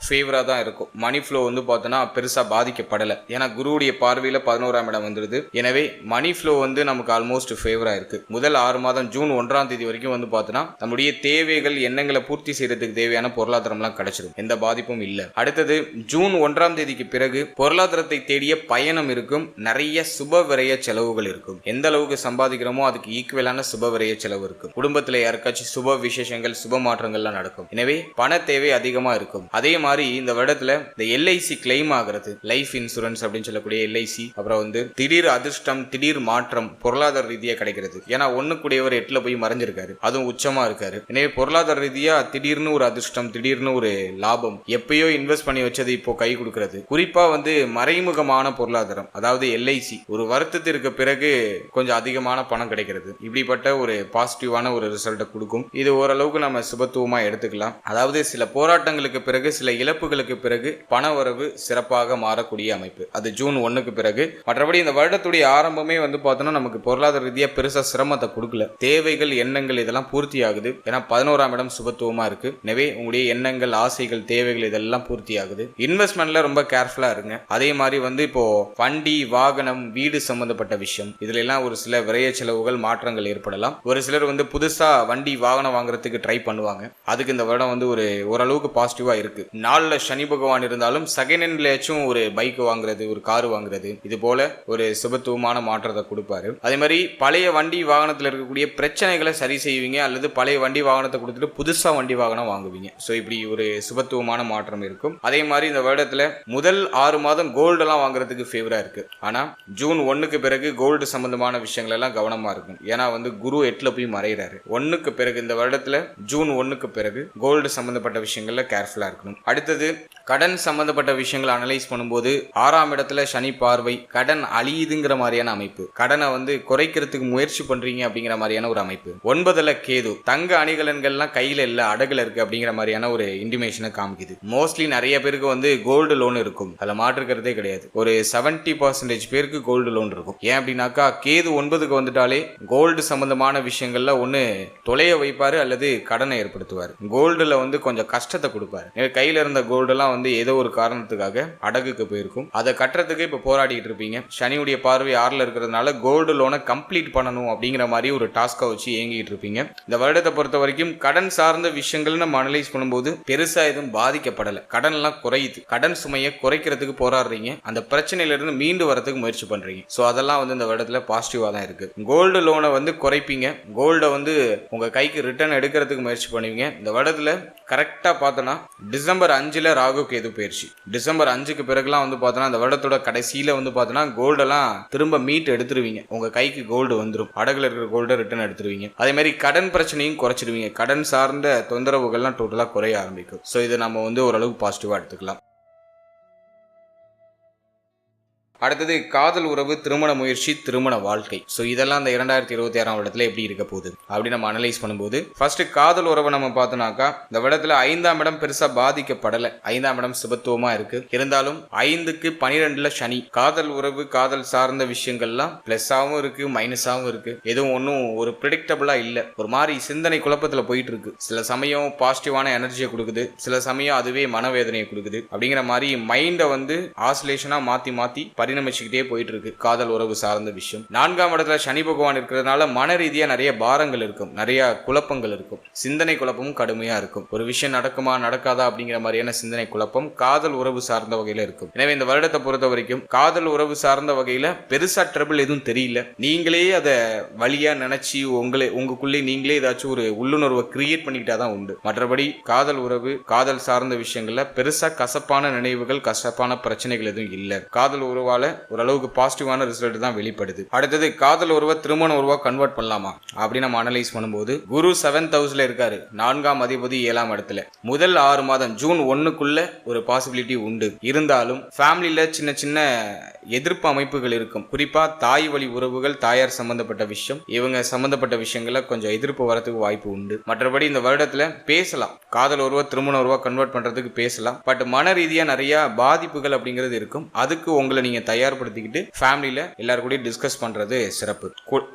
ஃபேவரா தான் இருக்கும். மணி ஃப்ளோ வந்து பார்த்தோன்னா பெருசா பாதிக்கப்படலை. ஏன்னா குருவுடைய பார்வையில 11ஆம் இடம் வந்துருது. எனவே மணி ஃப்ளோ வந்து நமக்கு ஆல்மோஸ்ட் ஃபேவரா இருக்கு. முதல் 6 மாதம் ஜூன் 1ஆம் தேதி வரைக்கும் வந்து பார்த்தோன்னா நம்முடைய தேவைகள் எண்ணங்களை பூர்த்தி செய்யறதுக்கு தேவையான பொருளாதாரம்லாம் கிடைச்சிடும். எந்த பாதிப்பும் இல்லை. அடுத்தது ஜூன் 1ஆம் தேதிக்கு பிறகு பொருளாதாரத்தை தேடிய பயணம் இருக்கும். நிறைய சுப விரய செலவுகள் இருக்கும். எந்த அளவுக்கு சம்பாதிக்கிறோமோ அதுக்கு ஈக்குவலான சுப விரய செலவு இருக்கும். குடும்பத்துல யாருக்காச்சும் சுப விசேஷங்கள் சுப மாற்றங்கள்லாம் நடக்கும். எனவே பண தேவை அதிகமா இருக்கும். அதே மாதிரி இந்த வருடத்துல இந்த எல்ஐசி கிளைம் ஆகிறது, லைஃப் இன்சூரன்ஸ் அப்படின்னு சொல்லக்கூடிய எல்ஐசி, அப்புறம் வந்து திடீர் அதிர்ஷ்டம் திடீர் மாற்றம் பொருளாதார ரீதியா கிடைக்கிறது. ஏன்னா ஒண்ணுக்குடையவர் 8ல போய் மறைஞ்சிருக்காரு, அதுவும் உச்சமா இருக்காரு. எனவே பொருளாதார ரீதியா திடீர்னு ஒரு அதிர்ஷ்டம் திடீர்னு ஒரு லாபம், எப்பயோ இன்வெஸ்ட் பண்ணி வச்சது இப்போ கை கொடுக்கிறது. குறிப்பா வந்து மறைமுகமான பொருளாதாரம், அதாவது எல்ஐசி ஒரு வருத்தத்திற்கு பிறகு கொஞ்சம் அதிகமான பணம் கிடைக்கிறது. இப்படிப்பட்ட ஒரு பாசிட்டிவான ஒரு ரிசல்ட்டை கொடுக்கும். இது ஓரளவுக்கு நம்ம சுபத்துவமா எடுத்துக்கலாம். அதாவது சில போராட்டங்களுக்கு பிறகு சில இழப்புகளுக்கு பிறகு பண வரவு சிறப்பாக மாறக்கூடிய அமைப்பு அது ஜூன் 1க்கு பிறகு. மற்றபடி இந்த வருடத்துடைய ஆரம்பமே வந்து பார்த்தோம்னா நமக்கு பொருளாதார ரீதியா பெருசா சிரமத்தை கொடுக்கல. தேவைகள் எண்ணங்கள் இதெல்லாம் பூர்த்தி ஆகுது. ஏன்னா 11ஆம் இடம் சுபத்துவமா இருக்கு. எனவே உங்களுடைய எண்ணங்கள் ஆசைகள் தேவைகள் இதெல்லாம் பூர்த்தி ஆகுது. இன்வெஸ்ட்மெண்ட்ல ரொம்ப கேர்ஃபுல்லா இருங்க. அதே மாதிரி வந்து இப்போ வண்டி வாகனம் வீடு சம்பந்தப்பட்ட விஷயம் இதுல எல்லாம் ஒரு சில விரைய செலவுகள் மாற்றங்கள் ஏற்படலாம். ஒரு சிலர் வந்து புதுசா வண்டி வாகனம் வாங்குறதுக்கு ட்ரை பண்ணுவாங்க. அதுக்கு இந்த வருடம் வந்து ஒரு ஓரளவுக்கு பாசிட்டிவா இருக்கு. நாள்ல சனி பகவான் இருந்தாலும் செகண்ட் ஹேண்ட்லயாச்சும் ஒரு பைக் வாங்குறது ஒரு கார் வாங்குறது இது போல ஒரு சுபத்துவமான மாற்றத்தை கொடுப்பாரு. அதே மாதிரி பழைய வண்டி வாகனத்தில் இருக்கக்கூடிய பிரச்சனைகளை சரி செய்வீங்க, அல்லது பழைய வண்டி வாகனத்தை கொடுத்துட்டு புதுசா வண்டி வாகனம் வாங்குவீங்க. ஸோ இப்படி ஒரு சுபத்துவமான மாற்றம் இருக்கும். அதே மாதிரி இந்த வருடத்துல முதல் 6 மாதம் கோல்டு எல்லாம் வாங்குறதுக்கு ஃபேவரா இருக்கு. ஆனா ஜூன் 1க்கு பிறகு கோல்டு சம்பந்தமான விஷயங்கள் எல்லாம் கவனமா இருக்கும். ஏன்னா வந்து குரு 8ல போய் மறைகிறாரு. 1க்கு பிறகு இந்த வருடத்துல ஜூன் 1க்கு பிறகு கோல்டு சம்பந்தப்பட்ட விஷயங்கள்ல கேர்ஃபுல்லா இருக்கணும். அடுத்தது கடன் சம்பந்தப்பட்ட விஷயங்களை அனலைஸ் பண்ணும்போது 6ஆம் இடத்துல சனி பார்வை, கடன் அழியுதுங்கிற மாதிரியான அமைப்பு, கடனை வந்து குறைக்கிறதுக்கு முயற்சி பண்றீங்க அப்படிங்கிற மாதிரியான ஒரு அமைப்பு. 9ல கேது, தங்க அணிகலன்கள்லாம் கையில இல்ல அடகுல இருக்கு அப்படிங்கிற மாதிரியான ஒரு இன்டிமேஷனை காமிக்குது. மோஸ்ட்லி நிறைய பேருக்கு வந்து கோல்டு லோன் இருக்கும், அதுல மாற்றுக்கிறதே கிடையாது. ஒரு 70% பேருக்கு கோல்டு லோன் இருக்கும். ஏன் அப்படின்னாக்கா கேது 9க்கு வந்துட்டாலே கோல்டு சம்பந்தமான விஷயங்கள்ல ஒண்ணு தொலைய வைப்பாரு அல்லது கடனை ஏற்படுத்துவார். கோல்டுல வந்து கொஞ்சம் கஷ்டத்தை கொடுப்பாரு. கையில இருந்த கோல்டு எல்லாம் வந்து ஏதோ ஒரு காரணத்துக்காக அடகுக்கு போயிருக்கும். அதை கட்டுறதுக்கு இப்ப போராடிட்டு இருப்பீங்க. சனியுடைய பார்வை 6ல இருக்கிறதுனால கோல்டு லோனை கம்ப்ளீட் பண்ணணும் அப்படிங்கிற மாதிரி ஒரு டாஸ்கை வச்சு ஏங்கிட்டு இருப்பீங்க. இந்த வருடத்தை பொறுத்த வரைக்கும் கடன் சார்ந்த விஷயங்கள் நம்ம அனலைஸ் பண்ணும்போது பெருசா எதுவும் பாதிக்கப்படலை. கடன் எல்லாம் குறையுது. கடன் சுமையை குறைக்கிறதுக்கு போராடுறீங்க. அந்த பிரச்சனையில இருந்து மீண்டு வரதுக்கு முயற்சி பண்றீங்க. சோ அதெல்லாம் வந்து இந்த வருடத்துல பாசிட்டிவா தான் இருக்கு. கோல்டு லோனை வந்து குறைப்பீங்க. கோல்டை வந்து உங்க கைக்கு ரிட்டர்ன் எடுக்கிறதுக்கு முயற்சி பண்ணுவீங்க. இந்த வருடத்துல கரெக்டா பார்த்தோன்னா டிசம்பர் 5ல ராகு கேது பயிற்சி. டிசம்பர் 5க்கு பிறகுலாம் வந்து பார்த்தோன்னா இந்த வருடத்தோட கடைசியில வந்து பார்த்தோன்னா கோல்டெல்லாம் திரும்ப மீட் எடுத்துருவீங்க. உங்க கைக்கு கோல்டு வந்துடும். அடகுல இருக்கிற கோல்டை ரிட்டர்ன் எடுத்துருவீங்க. அதே மாதிரி கடன் பிரச்சனையும் குறைச்சிடுவீங்க. கடன் சார்ந்த தொந்தரவுகள்லாம் டோட்டலா குறைய ஆரம்பிக்கும். ஸோ இதை நம்ம வந்து ஓரளவுக்கு பாசிட்டிவா எடுத்துக்கலாம். அடுத்தது காதல் உறவு, திருமண முயற்சி, திருமண வாழ்க்கை. ஸோ இதெல்லாம் இந்த 2026ஆம் வருடத்துல எப்படி இருக்க போகுது அப்படி நம்ம அனலைஸ் பண்ணும்போது ஃபர்ஸ்ட் காதல் உறவை நம்ம பார்த்தோம்னாக்கா இந்த வருடத்துல 5ஆம் இடம் பெருசா பாதிக்கப்படலை. 5ஆம் இடம் சுபத்துவமா இருக்கு. இருந்தாலும் 5க்கு 12ல சனி. காதல் உறவு காதல் சார்ந்த விஷயங்கள்லாம் பிளஸ்ஸாவும் இருக்கு மைனஸாவும் இருக்கு. எதுவும் ஒன்றும் ஒரு ப்ரிடிக்டபிளா இல்லை. ஒரு மாதிரி சிந்தனை குழப்பத்துல போயிட்டு இருக்கு. சில சமயம் பாசிட்டிவான எனர்ஜியை கொடுக்குது, சில சமயம் அதுவே மனவேதனையை கொடுக்குது. அப்படிங்கிற மாதிரி மைண்டை வந்து ஆசிலேஷனா மாத்தி மாத்தி பரிணமிச்சுக்கிட்டே போயிட்டு இருக்கு காதல் உறவு சார்ந்த விஷயம். 4ஆம் இடத்துல சனி பகவான் இருக்கிறதுனால மன ரீதியா நிறைய பாரங்கள் இருக்கும், நிறைய குழப்பங்கள் இருக்கும். சிந்தனை குழப்பமும் கடுமையா இருக்கும். ஒரு விஷயம் நடக்குமா நடக்காதா அப்படிங்கிற மாதிரியான சிந்தனை குழப்பம் காதல் உறவு சார்ந்த வகையில இருக்கும். எனவே இந்த வருடத்தை பொறுத்த வரைக்கும் காதல் உறவு சார்ந்த வகையில பெருசா ட்ரபிள் எதுவும் தெரியல. நீங்களே அதை வழியா நினைச்சு உங்களுக்குள்ளே நீங்களே ஏதாச்சும் ஒரு உள்ளுணர்வை கிரியேட் பண்ணிக்கிட்டாதான் உண்டு. மற்றபடி காதல் உறவு காதல் சார்ந்த விஷயங்கள்ல பெருசா கசப்பான நினைவுகள் கசப்பான பிரச்சனைகள் எதுவும் இல்லை. காதல் உறவால ஓரளவுக்கு பாசிட்டிவான ரிசல்ட் தான் வெளிப்படுது. அடுத்தது காதல் உறவை திருமண உறவா கன்வெர்ட் பண்ணலாமா அப்படி நம்ம அனலைஸ் பண்ணும்போது குரு 7th ஹவுஸ்ல இருக்காரு. 4ஆம் அதிபதி 7ஆம் இடத்துல. முதல் 6 மாதம் ஜூன் 1க்குள்ள ஒரு பாசிபிலிட்டி உண்டு. இருந்தாலும் ஃபேமிலியில சின்ன சின்ன எதிர்ப்பு அமைப்புகள் இருக்கும். குறிப்பா தாய் வழி உறவுகள், தாயார் சம்பந்தப்பட்ட விஷயம், இவங்க சம்பந்தப்பட்ட விஷயங்கள கொஞ்சம் எதிர்ப்பு வரதுக்கு வாய்ப்பு உண்டு. மற்றபடி இந்த வருடத்துல பேசலாம். காதல் உறவா திருமண உறவா கன்வெர்ட் பண்றதுக்கு பேசலாம். பட் மன ரீதியா நிறைய பாதிப்புகள் அப்படிங்கிறது இருக்கும். அதுக்கு உங்களை நீங்க தயார்படுத்திக்கிட்டு ஃபேமிலியில எல்லாரும் கூட டிஸ்கஸ் பண்றது சிறப்பு.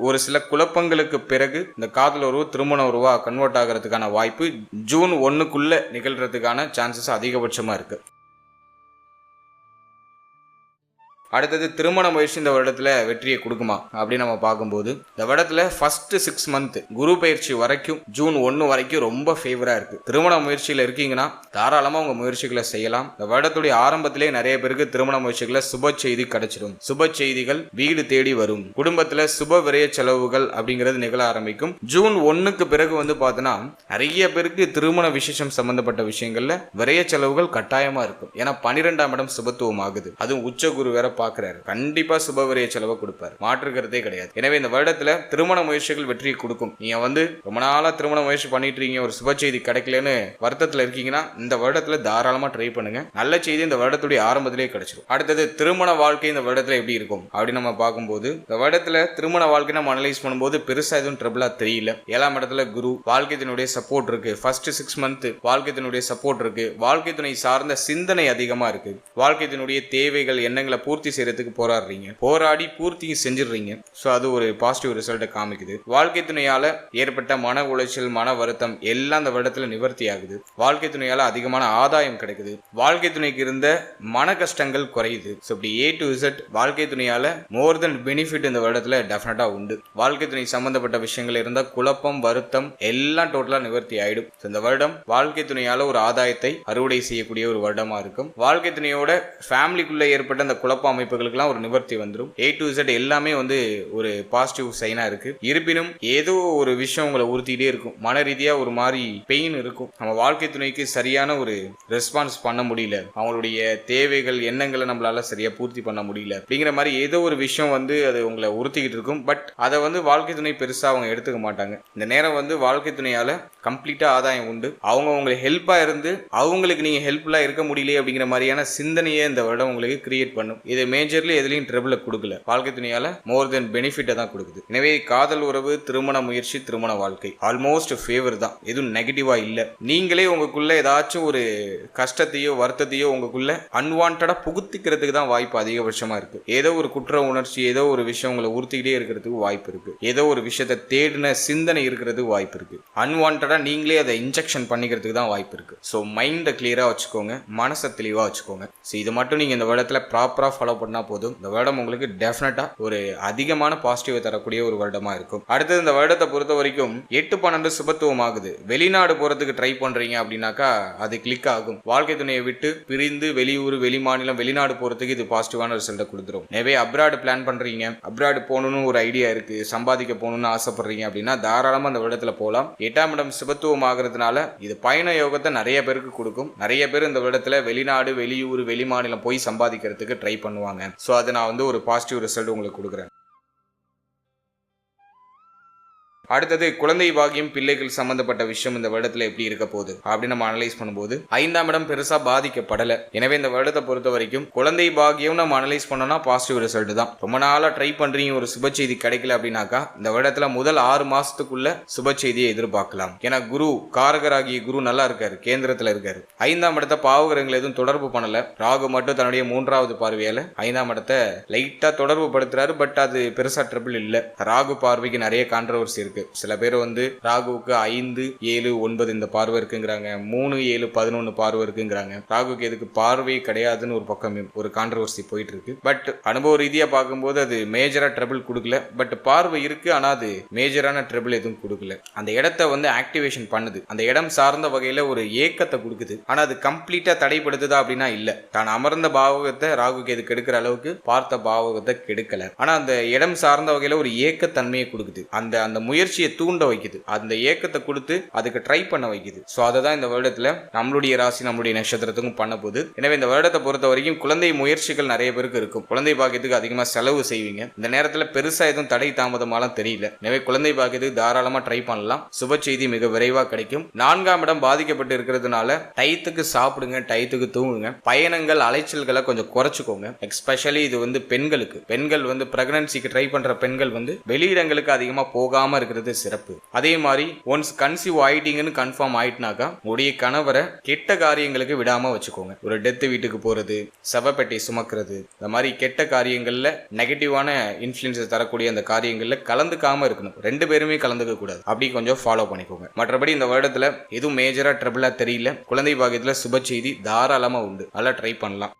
ஒரு சில குழப்பங்களுக்கு பிறகு இந்த காதல் உறவு திருமண உறவா கன்வெர்ட் ஆகிறதுக்கான வாய்ப்பு ஜூன் 1க்குள்ள நிகழ்றதுக்கான சான்சஸ் அதிகபட்சமா இருக்கு. அடுத்தது திருமண முயற்சி இந்த வருடத்துல வெற்றியை கொடுக்குமா அப்படின்னு நம்ம பார்க்கும்போது இந்த வருடத்துல ஃபர்ஸ்ட் 6 மந்த் குரு பயிற்சி வரைக்கும் ஜூன் 1 வரைக்கும் ரொம்ப ஃபேவரா இருக்கு. திருமண முயற்சியில இருக்கீங்கன்னா தாராளமா உங்க முயற்சிகளை செய்யலாம். இந்த வருடத்துடைய ஆரம்பத்திலே நிறைய பேருக்கு திருமண முயற்சிகளை சுப செய்தி கிடைச்சிடும். சுப செய்திகள் வீடு தேடி வரும். குடும்பத்துல சுப விரய செலவுகள் அப்படிங்கிறது நிகழ ஆரம்பிக்கும். ஜூன் 1க்கு பிறகு பார்த்தோன்னா நிறைய பேருக்கு திருமண விசேஷம் சம்பந்தப்பட்ட விஷயங்கள்ல விரய செலவுகள் கட்டாயமா இருக்கும். ஏன்னா 12ஆம் இடம் சுபத்துவம் ஆகுது. அதுவும் உச்ச குரு வேற பாக்குறாரு. கண்டிப்பா சுபவிரய செலவை கொடுப்பாரு, மாற்றுக்கிறதே கிடையாது. எனவே இந்த வருடத்துல திருமண முயற்சிகள் வெற்றியை கொடுக்கும். நீங்க ரொம்ப நாளா திருமண முயற்சி பண்ணிட்டு இருக்கீங்க, ஒரு சுப செய்தி கிடைக்கலன்னு வருத்தத்துல இருக்கீங்கன்னா இந்த வருடத்துல தாராளமா ட்ரை பண்ணுங்க. நல்ல செய்தி இந்த வருடத்துடைய ஆரம்பத்திலே கிடைச்சிடும். அடுத்தது திருமண வாழ்க்கை இந்த வருடத்துல எப்படி இருக்கும் அப்படின்னு நம்ம பார்க்கும்போது இந்த வருடத்துல திருமண வாழ்க்கை நம்ம அனலைஸ் பண்ணும்போது பெருசா எதுவும் ட்ரபிளா தெரியல. 7ஆம் இடத்துல குரு, வாழ்க்கையினுடைய சப்போர்ட் இருக்கு. ஃபர்ஸ்ட் 6 மந்த் வாழ்க்கையினுடைய சப்போர்ட் இருக்கு. வாழ்க்கை துணை சார்ந்த சிந்தனை அதிகமா இருக்கு. வாழ்க்கையினுடைய தேவைகள் எண்ணங்களை பூர்த்தி செய்யறதுக்கு போராடுறீங்க, போராடி பூர்த்தி செஞ்சிடுறீங்க. ஸோ அது ஒரு பாசிட்டிவ் ரிசல்ட்டை காமிக்குது. வாழ்க்கை துணையால ஏற்பட்ட மன உளைச்சல், மன வருத்தம் எல்லாம் இந்த வருடத்துல நிவர்த்தி ஆகுது. வாழ்க்கை துணையால அதிகமான ஆதாயம் கிடைக்குது. வாழ்க்கை துணைக்கு இருந்த மன கஷ்டங்கள் குறையுது. ஸோ இப்படி A to Z வாழ்க்கை துணையால மோர் தென் பெனிஃபிட் இந்த வருடத்துல டெஃபினட்டா உண்டு. வாழ்க்கை துணை சம்பந்தப்பட்ட விஷயங்கள் இருந்தால் குழப்பம், வருத்தம் எல்லாம் டோட்டலா நிவர்த்தி ஆயிடும். இந்த வருடம் வாழ்க்கை துணையால ஒரு ஆதாயத்தை அறுவடை செய்யக்கூடிய ஒரு வருடமா இருக்கும். வாழ்க்கை துணையோட ஃபேமிலிக்குள்ள ஏற்பட்ட அந்த குழப்ப அமைப்புகளுக்கெல்லாம் ஒரு நிவர்த்தி வந்துடும். A to Z எல்லாமே ஒரு பாசிட்டிவ் சைனா இருக்கு. இருப்பினும் ஏதோ ஒரு விஷயம் உங்களை உறுத்திட்டே இருக்கும். மன ரீதியா ஒரு மாதிரி பெயின் இருக்கும். நம்ம வாழ்க்கை துணைக்கு சரியான ஒரு ரெஸ்பான்ஸ் பண்ண முடியல, அவங்களுடைய தேவைகள் எண்ணங்களை நம்மளால சரியா பூர்த்தி பண்ண முடியல அப்படிங்கிற மாதிரி ஏதோ ஒரு விஷயம் அது உங்களை உறுத்திக்கிட்டு இருக்கும். பட் அதை வாழ்க்கை துணை பெருசா அவங்க எடுத்துக்க மாட்டாங்க. இந்த நேரம் வாழ்க்கை துணையால கம்ப்ளீட்டா ஆதாயம் உண்டு. அவங்க உங்களுக்கு ஹெல்ப்பா இருந்து அவங்களுக்கு நீங்க ஹெல்ப்ஃபுல்லா இருக்க முடியல அப்படிங்கிற மாதிரியான சிந்தனையை இந்த வருடம் உங்களுக்கு கிரியேட் பண்ணும். இது மேஜர்லி எதுலையும் ட்ரபிள கொடுக்கல. வாழ்க்கை துணையால மோர் தென் பெனிஃபிட்டை தான் கொடுக்குது. எனவே காதல் உறவு, திருமண முயற்சி, திருமண வாழ்க்கை ஆல்மோஸ்ட் ஃபேவர் தான். எதுவும் நெகட்டிவா இல்ல. நீங்களே உங்களுக்குள்ள ஏதாச்சும் ஒரு கஷ்டத்தையோ வருத்தத்தையோ உங்களுக்குள்ள அன்வான்டா புகுத்திக்கிறதுக்கு தான் வாய்ப்பு அதிகபட்சமா இருக்கு. ஏதோ ஒரு குற்ற உணர்ச்சி, ஏதோ ஒரு விஷயம் உங்களை உறுத்திக்கிட்டே இருக்கிறதுக்கு வாய்ப்பு இருக்கு. ஏதோ ஒரு விஷயத்தை தேடின சிந்தனை இருக்கிறதுக்கு வாய்ப்பு இருக்கு. அன்வான்டா நீங்களே அதை இன்ஜெக்ஷன் பண்ணிக்கிறதுக்கு தான் வாய்ப்பு இருக்கு. ஸோ மைண்டை கிளியரா வச்சுக்கோங்க, மனசை தெளிவா வச்சுக்கோங்க. ஸோ இது மட்டும் நீங்க இந்த வருடத்துல ப்ராப்பரா ஃபாலோ பண்ணா போதும். இந்த வருடம் உங்களுக்கு டெஃபினட்டா ஒரு அதிகமான பாசிட்டிவ் தரக்கூடிய ஒரு வருடமா இருக்கும். அடுத்தது இந்த வருடத்தை பொறுத்த வரைக்கும் 8-12 சுபத்துவம் ஆகுது. வெளிநாடு போறதுக்கு ட்ரை பண்றீங்க அப்படின்னாக்கா அது கிளிக் ஆகும். வாழ்க்கை துணையை விட்டு பிரிந்து வெளியூர், வெளி மாநிலம், வெளிநாடு போறதுக்கு இது பாசிட்டிவான ரிசல்ட்டை கொடுத்துரும். எனவே அப்ராடு பிளான் பண்றீங்க, அப்ராடு போகணும்னு ஒரு ஐடியா இருக்கு, சம்பாதிக்க போகணும்னு ஆசைப்படுறீங்க அப்படின்னா தாராளமா அந்த வருடத்துல போகலாம். 8ஆம் இடம் சுபத்துவம் ஆகிறதுனால இது பயண யோகத்தை நிறைய பேருக்கு கொடுக்கும். நிறைய பேர் இந்த வருடத்துல வெளிநாடு, வெளியூர், வெளி மாநிலம் போய் சம்பாதிக்கிறதுக்கு ட்ரை பண்ணுவாங்க. ஸோ அதை நான் ஒரு பாசிட்டிவ் ரிசல்ட் உங்களுக்கு கொடுக்குறேன். அடுத்தது குழந்தை பாக்கியம், பிள்ளைகள் சம்பந்தப்பட்ட விஷயம் இந்த வருடத்துல எப்படி இருக்க போகுது அப்படின்னு நம்ம அனலைஸ் பண்ணும்போது 5ஆம் இடம் பெருசா பாதிக்கப்படல. எனவே இந்த வருடத்தை பொறுத்த வரைக்கும் குழந்தை பாக்கியம் நம்ம அனலைஸ் பண்ணோம்னா பாசிட்டிவ் ரிசல்ட் தான். ரொம்ப நாளா ட்ரை பண்றீங்க, ஒரு சுப செய்தி கிடைக்கல அப்படின்னாக்கா இந்த வருடத்துல முதல் 6 மாசத்துக்குள்ள சுப செய்தியை எதிர்பார்க்கலாம். ஏன்னா குரு, காரகராகிய குரு நல்லா இருக்காரு, கேந்திரத்துல இருக்காரு. 5ஆம் இடத்தை பாவகிரகங்கள் எதுவும் தொடர்பு பண்ணல. ராகு மட்டும் தன்னுடைய 3வது பார்வையால 5ஆம் இடத்தை லைட்டா தொடர்பு படுத்துறாரு. பட் அது பெருசா ட்ரபிள் இல்ல. ராகு பார்வைக்கு நிறைய கான்ட்ரவர்சி இருக்கு. சில பேர் ராகுவுக்கு 5, 7, 9 இந்த பார்வை இருக்குங்கிறாங்க. 3, 7, 11 பார்வை இருக்குங்கிறாங்க. ராகுக்கு எதுக்கு பார்வை கிடையாதுன்னு ஒரு பக்கம் ஒரு கான்ட்ரவர்சி போயிட்டு இருக்கு. பட் அனுபவ ரீதியா பார்க்கும்போது அது மேஜரா ட்ரபிள் கொடுக்கல. பட் பார்வை இருக்கு, ஆனா அது மேஜரான ட்ரபிள் எதுவும் கொடுக்கல. அந்த இடத்தை ஆக்டிவேஷன் பண்ணுது. அந்த இடம் சார்ந்த வகையில ஒரு ஏக்கத்தை கொடுக்குது. ஆனா அது கம்ப்ளீட்டா தடைப்படுத்துதா அப்படின்னா இல்ல. தான் அமர்ந்த பாவகத்தை ராகுக்கு எது கெடுக்கிற அளவுக்கு பார்த்த பாவகத்தை கெடுக்கல. ஆனா அந்த இடம் சார்ந்த வகையில ஒரு ஏக்கத்தன்மையை கொடுக்குது. அந்த முயற்சியை தூண்ட வைக்குது. அந்த ஏக்கத்தை கொடுத்து அதுக்கு ட்ரை பண்ண வைக்குது. சோ அததான் இந்த வருடத்துல நம்மளுடைய ராசி, நம்மளுடைய நட்சத்திரத்துக்கும் பண்ண போகுது. எனவே இந்த வருடத்தை பொறுத்த வரைக்கும் குழந்தை முயற்சிகள் நிறைய பேருக்கு இருக்கும். குழந்தை பாக்கியத்துக்கு அதிகமா செலவு செய்வீங்க. இந்த நேரத்துல பெருசா எதுவும் தடை தாமதமாலாம் தெரியல. எனவே குழந்தை பாக்கியத்துக்கு தாராளமா ட்ரை பண்ணலாம். சுப செய்தி மிக விரைவா கிடைக்கும். 4ஆம் இடம் பாதிக்கப்பட்டு இருக்கிறதுனால டயத்துக்கு சாப்பிடுங்க, டயத்துக்கு தூங்குங்க. பயணங்கள், அலைச்சல்களை கொஞ்சம் குறைச்சுக்கோங்க. எஸ்பெஷலி இது பெண்களுக்கு, பெண்கள் பிரெக்னன்சிக்கு ட்ரை பண்ற பெண்கள் வெளியிடங்களுக்கு அதிகமா போகாம இருக்கிறது இருக்கிறது சிறப்பு. அதே மாதிரி ஒன்ஸ் கன்சீவ் ஆயிட்டீங்கன்னு கன்ஃபார்ம் ஆயிட்டுனாக்கா உடைய கணவரை கெட்ட காரியங்களுக்கு விடாம வச்சுக்கோங்க. ஒரு டெத் வீட்டுக்கு போறது, சவப்பெட்டை சுமக்கிறது, இந்த மாதிரி கெட்ட காரியங்கள்ல நெகட்டிவான இன்ஃபுளுன்ஸ் தரக்கூடிய அந்த காரியங்கள்ல கலந்துக்காம இருக்கணும். ரெண்டு பேருமே கலந்துக்க கூடாது. அப்படி கொஞ்சம் ஃபாலோ பண்ணிக்கோங்க. மற்றபடி இந்த வருடத்துல எதுவும் மேஜரா ட்ரபிளா தெரியல. குழந்தை பாக்கியத்துல சுப செய்தி தாராளமா உண்டு. நல்லா ட்ரை பண்ணலாம்.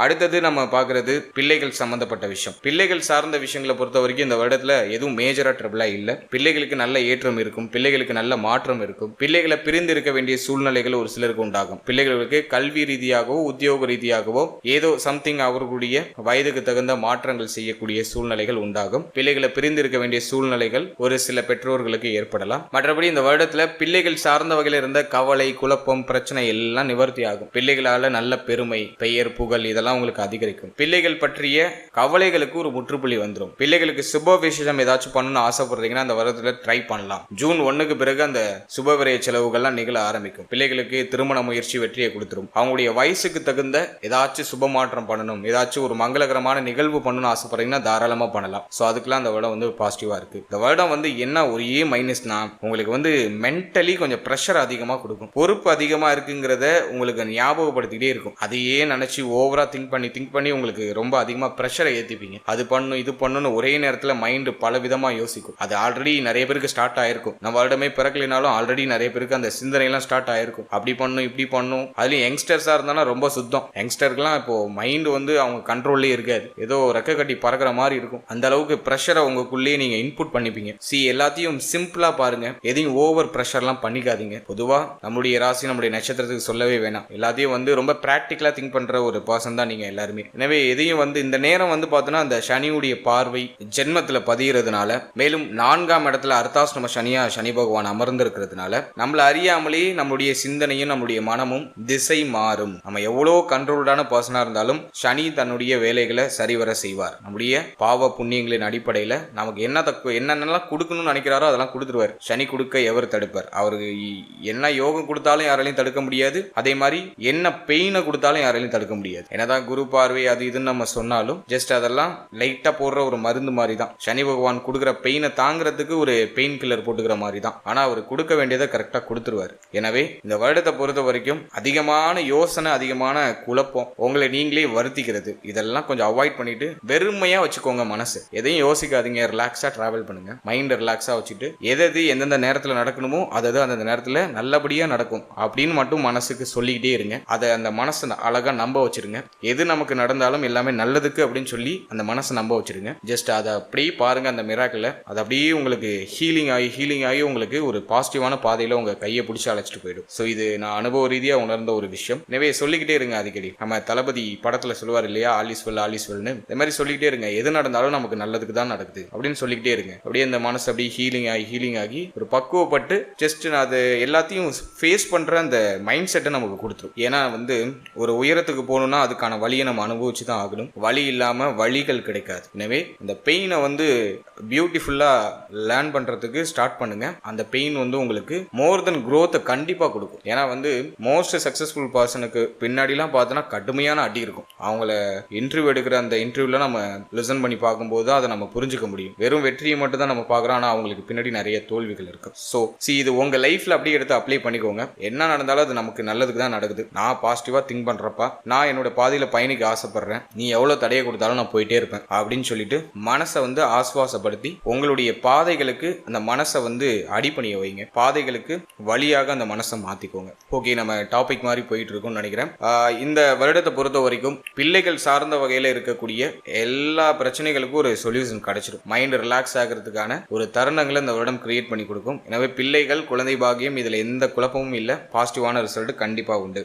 அடுத்தது நம்ம பார்க்கறது பிள்ளைகள் சம்பந்தப்பட்ட விஷயம். பிள்ளைகள் சார்ந்த விஷயங்களை பொறுத்த வரைக்கும் இந்த வருடத்துல எதுவும் மேஜரா ட்ரபிளா இல்ல. பிள்ளைகளுக்கு நல்ல ஏற்றம் இருக்கும், பிள்ளைகளுக்கு நல்ல மாற்றம் இருக்கும். பிள்ளைகளை பிரிந்து இருக்க வேண்டிய சூழ்நிலைகள் ஒரு சிலருக்கு உண்டாகும். பிள்ளைகளுக்கு கல்வி ரீதியாகவோ உத்தியோக ரீதியாகவோ ஏதோ சம்திங் அவர்களுடைய வயதுக்கு தகுந்த மாற்றங்கள் செய்யக்கூடிய சூழ்நிலைகள் உண்டாகும். பிள்ளைகளை பிரிந்து இருக்க வேண்டிய சூழ்நிலைகள் ஒரு சில பெற்றோர்களுக்கு ஏற்படலாம். மற்றபடி இந்த வருடத்துல பிள்ளைகள் சார்ந்த வகையில் இருந்த கவலை, குழப்பம், பிரச்சனை எல்லாம் நிவர்த்தி ஆகும். பிள்ளைகளால நல்ல பெருமை, பெயர், புகழ் இதெல்லாம் உங்களுக்கு அதிகரிக்கும். பிள்ளைகள் பற்றிய கவலைகளுக்கு ஒரு முற்றுப்புள்ளி வந்துடும். பிள்ளைகளுக்கு சுப விசேஷம் ஏதாச்சும் பண்ணணும்னு ஆசைப்படுறீங்கன்னா அந்த வருடத்துல ட்ரை பண்ணலாம். ஜூன் 1க்கு பிறகு அந்த சுபவிரய செலவுகள்லாம் நிகழ ஆரம்பிக்கும். பிள்ளைகளுக்கு திருமண முயற்சி வெற்றியை கொடுத்துரும். அவங்களுடைய வயசுக்கு தகுந்த ஏதாச்சும் சுப மாற்றம் பண்ணணும், ஏதாச்சும் ஒரு மங்களகரமான நிகழ்வு பண்ணணும்னு ஆசைப்படுறீங்கன்னா தாராளமா பண்ணலாம். ஸோ அதுக்கெல்லாம் அந்த வருடம் வந்து பாசிட்டிவா இருக்கு. இந்த வருடம் வந்து என்ன ஒரே மைனஸ்னா உங்களுக்கு வந்து மென்டலி கொஞ்சம் ப்ரெஷர் அதிகமா கொடுக்கும். பொறுப்பு அதிகமா இருக்குங்கிறத உங்களுக்கு ஞாபகப்படுத்திக்கிட்டே இருக்கும். அதையே நினைச்சு ஓவரா திங்க் பண்ணி உங்களுக்கு ரொம்ப அதிகமாக ப்ரெஷரை ஏற்றிப்பீங்க. அது பண்ணும் இது பண்ணணும்னு ஒரே நேரத்தில் மைண்டு பல விதமாக யோசிக்கும். அது ஆல்ரெடி நிறைய பேருக்கு ஸ்டார்ட் ஆயிருக்கும். நம்ம வருடமே பிறக்கலினாலும் ஆல்ரெடி நிறைய பேருக்கு அந்த சிந்தனைலாம் ஸ்டார்ட் ஆயிருக்கும். அப்படி பண்ணும் இப்படி பண்ணும். அதுலேயும் யங்ஸ்டர்ஸாக இருந்தாலும் ரொம்ப சுத்தம். யங்ஸ்டருக்குலாம் இப்போ மைண்டு வந்து அவங்க கண்ட்ரோல்லே இருக்காது. ஏதோ ரெக்க கட்டி பறக்கிற மாதிரி இருக்கும். அந்த அளவுக்கு ப்ரெஷரை உங்களுக்குள்ளேயே நீங்கள் இன்புட் பண்ணிப்பீங்க. எல்லாத்தையும் சிம்பிளாக பாருங்க. எதையும் ஓவர் ப்ரெஷர்லாம் பண்ணிக்காதீங்க. பொதுவாக நம்முடைய ராசி நம்முடைய நட்சத்திரத்துக்கு சொல்லவே வேணாம். எல்லாத்தையும் வந்து ரொம்ப ப்ராக்டிக்கலாக திங்க் பண்ணுற ஒரு பர்சன் தான் நீங்க எல்லாருமே. எனவே எதையும் வந்து இந்த நேரம் வந்து பார்த்தோன்னா அந்த சனியுடைய பார்வை ஜென்மத்தில் பதிகிறதுனால, மேலும் 4ஆம் இடத்துல அர்த்தாஷ்டம சனியா சனி பகவான் அமர்ந்து இருக்கிறதுனால நம்மள அறியாமலே நம்மளுடைய சிந்தனையும் நம்மளுடைய மனமும் திசை மாறும். நம்ம எவ்வளோ கண்ட்ரோல்டான பர்சனாக இருந்தாலும் சனி தன்னுடைய வேலைகளை சரிவர செய்வார். நம்முடைய பாவ புண்ணியங்களின் அடிப்படையில் நமக்கு என்னென்னலாம் கொடுக்கணும்னு நினைக்கிறாரோ அதெல்லாம் கொடுத்துருவார். சனி கொடுக்க எவர் தடுப்பார்? அவருக்கு என்ன யோகம் கொடுத்தாலும் யாராலையும் தடுக்க முடியாது. அதே மாதிரி என்ன பெயினை கொடுத்தாலும் யாராலையும் தடுக்க முடியாது. என்னதான் குரு பார்வை அது இதுன்னு நம்ம சொன்னாலும் ஜஸ்ட் அதெல்லாம் லைட்டா போடுற ஒரு மருந்து மாதிரி தான். சனி பகவான் கொடுக்குற பெயினை தாங்கிறதுக்கு ஒரு பெயின் கில்லர் போட்டுக்கிற மாதிரி தான். ஆனா அவர் கொடுக்க வேண்டியதை கரெக்டா கொடுத்துருவாரு. எனவே இந்த வருடத்தை பொறுத்த வரைக்கும் அதிகமான யோசனை, அதிகமான குழப்பம், உங்களை நீங்களே வருத்திக்கிறது, இதெல்லாம் கொஞ்சம் அவாய்ட் பண்ணிட்டு வெறுமையா வச்சுக்கோங்க. மனசு எதையும் யோசிக்காதீங்க. ரிலாக்ஸா டிராவல் பண்ணுங்க. மைண்ட் ரிலாக்ஸா வச்சுட்டு எது எந்தெந்த நேரத்துல நடக்கணுமோ அது அந்த நேரத்துல நல்லபடியா நடக்கும் அப்படின்னு மட்டும் மனசுக்கு சொல்லிக்கிட்டே இருங்க. அதை அந்த மனசை அழகா நம்ப வச்சிருங்க. எது நமக்கு நடந்தாலும் எல்லாமே நல்லதுக்கு அப்படின்னு சொல்லி அந்த மனசை நம்ப வச்சிருங்க. ஜஸ்ட் அதை அப்படியே பாருங்க. அந்த மிராக்கில் அது அப்படியே உங்களுக்கு ஹீலிங் ஆகி உங்களுக்கு ஒரு பாசிட்டிவான பாதையில உங்க கையை பிடிச்சி அழைச்சிட்டு போயிடும். ஸோ இது நான் அனுபவ ரீதியா உணர்ந்த ஒரு விஷயம். எனவே சொல்லிக்கிட்டே இருங்க. அடிக்கடி நம்ம தளபதி படத்துல சொல்லுவார் இல்லையா, ஆலிஸ்வெல்னு இந்த மாதிரி சொல்லிக்கிட்டே இருங்க. எது நடந்தாலும் நமக்கு நல்லதுக்கு தான் நடக்குது அப்படின்னு சொல்லிக்கிட்டே இருங்க. அப்படியே இந்த மனசு அப்படியே ஹீலிங் ஆகி ஒரு பக்குவப்பட்டு ஜஸ்ட் அது எல்லாத்தையும் ஃபேஸ் பண்ற அந்த மைண்ட் செட்டை நமக்கு கொடுத்துரும். ஏன்னா வந்து ஒரு உயரத்துக்கு போகணும்னா அதுக்கான வழியை நம்ம அனுபவிச்சு தான் ஆகணும். வழி இல்லாம வழிகள் கிடைக்காது. எனவே இந்த பெயினை வந்து பியூட்டிஃபுல்லா லேர்ன் பண்றதுக்கு ஸ்டார்ட் பண்ணுங்க. அந்த பெயின் வந்து உங்களுக்கு மோர் தென் growth கண்டிப்பா கொடுக்கும். ஏன்னா வந்து மோஸ்ட் சக்சஸ்ஃபுல் பர்சனுக்கு பின்னாடிலாம் பார்த்தோன்னா கடுமையான அடி இருக்கும். அவங்கள இன்டர்வியூ எடுக்கிற அந்த இன்டர்வியூல நம்ம லிசன் பண்ணி பார்க்கும்போது அதை நம்ம புரிஞ்சுக்க முடியும். வெறும் வெற்றியை மட்டும் தான் நம்ம பார்க்குறோம். ஆனால் அவங்களுக்கு பின்னாடி நிறைய தோல்விகள் இருக்கு. ஸோ இது உங்க லைஃப்ல அப்படியே எடுத்து அப்ளை பண்ணிக்கோங்க. என்ன நடந்தாலும் அது நமக்கு நல்லதுக்கு தான் நடக்குது. நான் பாசிட்டிவா திங்க் பண்றப்பா நான் என்னோட பாதையில பயணிக்க ஆசைப்படுறேன். நீ எவ்வளவு தடையை கொடுத்தாலும் நான் போயிட்டே இருப்பேன் அப்படின்னு சொல்லிட்டு மனசை வந்து ஆஸ்வாசப்படுத்தி உங்களுடைய பாதைகளுக்கு அந்த மனசை வந்து அடிப்பணிய வைங்க. பாதைகளுக்கு வழியாக அந்த மனசை மாத்திக்கோங்க. ஓகே, நம்ம டாபிக் மாதிரி போயிட்டு இருக்கோம்னு நினைக்கிறேன். இந்த வருடத்தை பொறுத்த வரைக்கும் பிள்ளைகள் சார்ந்த வகையில இருக்கக்கூடிய எல்லா பிரச்சனைகளுக்கும் ஒரு சொல்யூஷன் கிடைச்சிடும். மைண்ட் ரிலாக்ஸ் ஆகிறதுக்கான ஒரு தருணங்களை இந்த வருடம் கிரியேட் பண்ணி கொடுக்கும். எனவே பிள்ளைகள், குழந்தை பாக்கியம், இதுல எந்த குழப்பமும் இல்லை. பாசிட்டிவான ரிசல்ட் கண்டிப்பா உண்டு.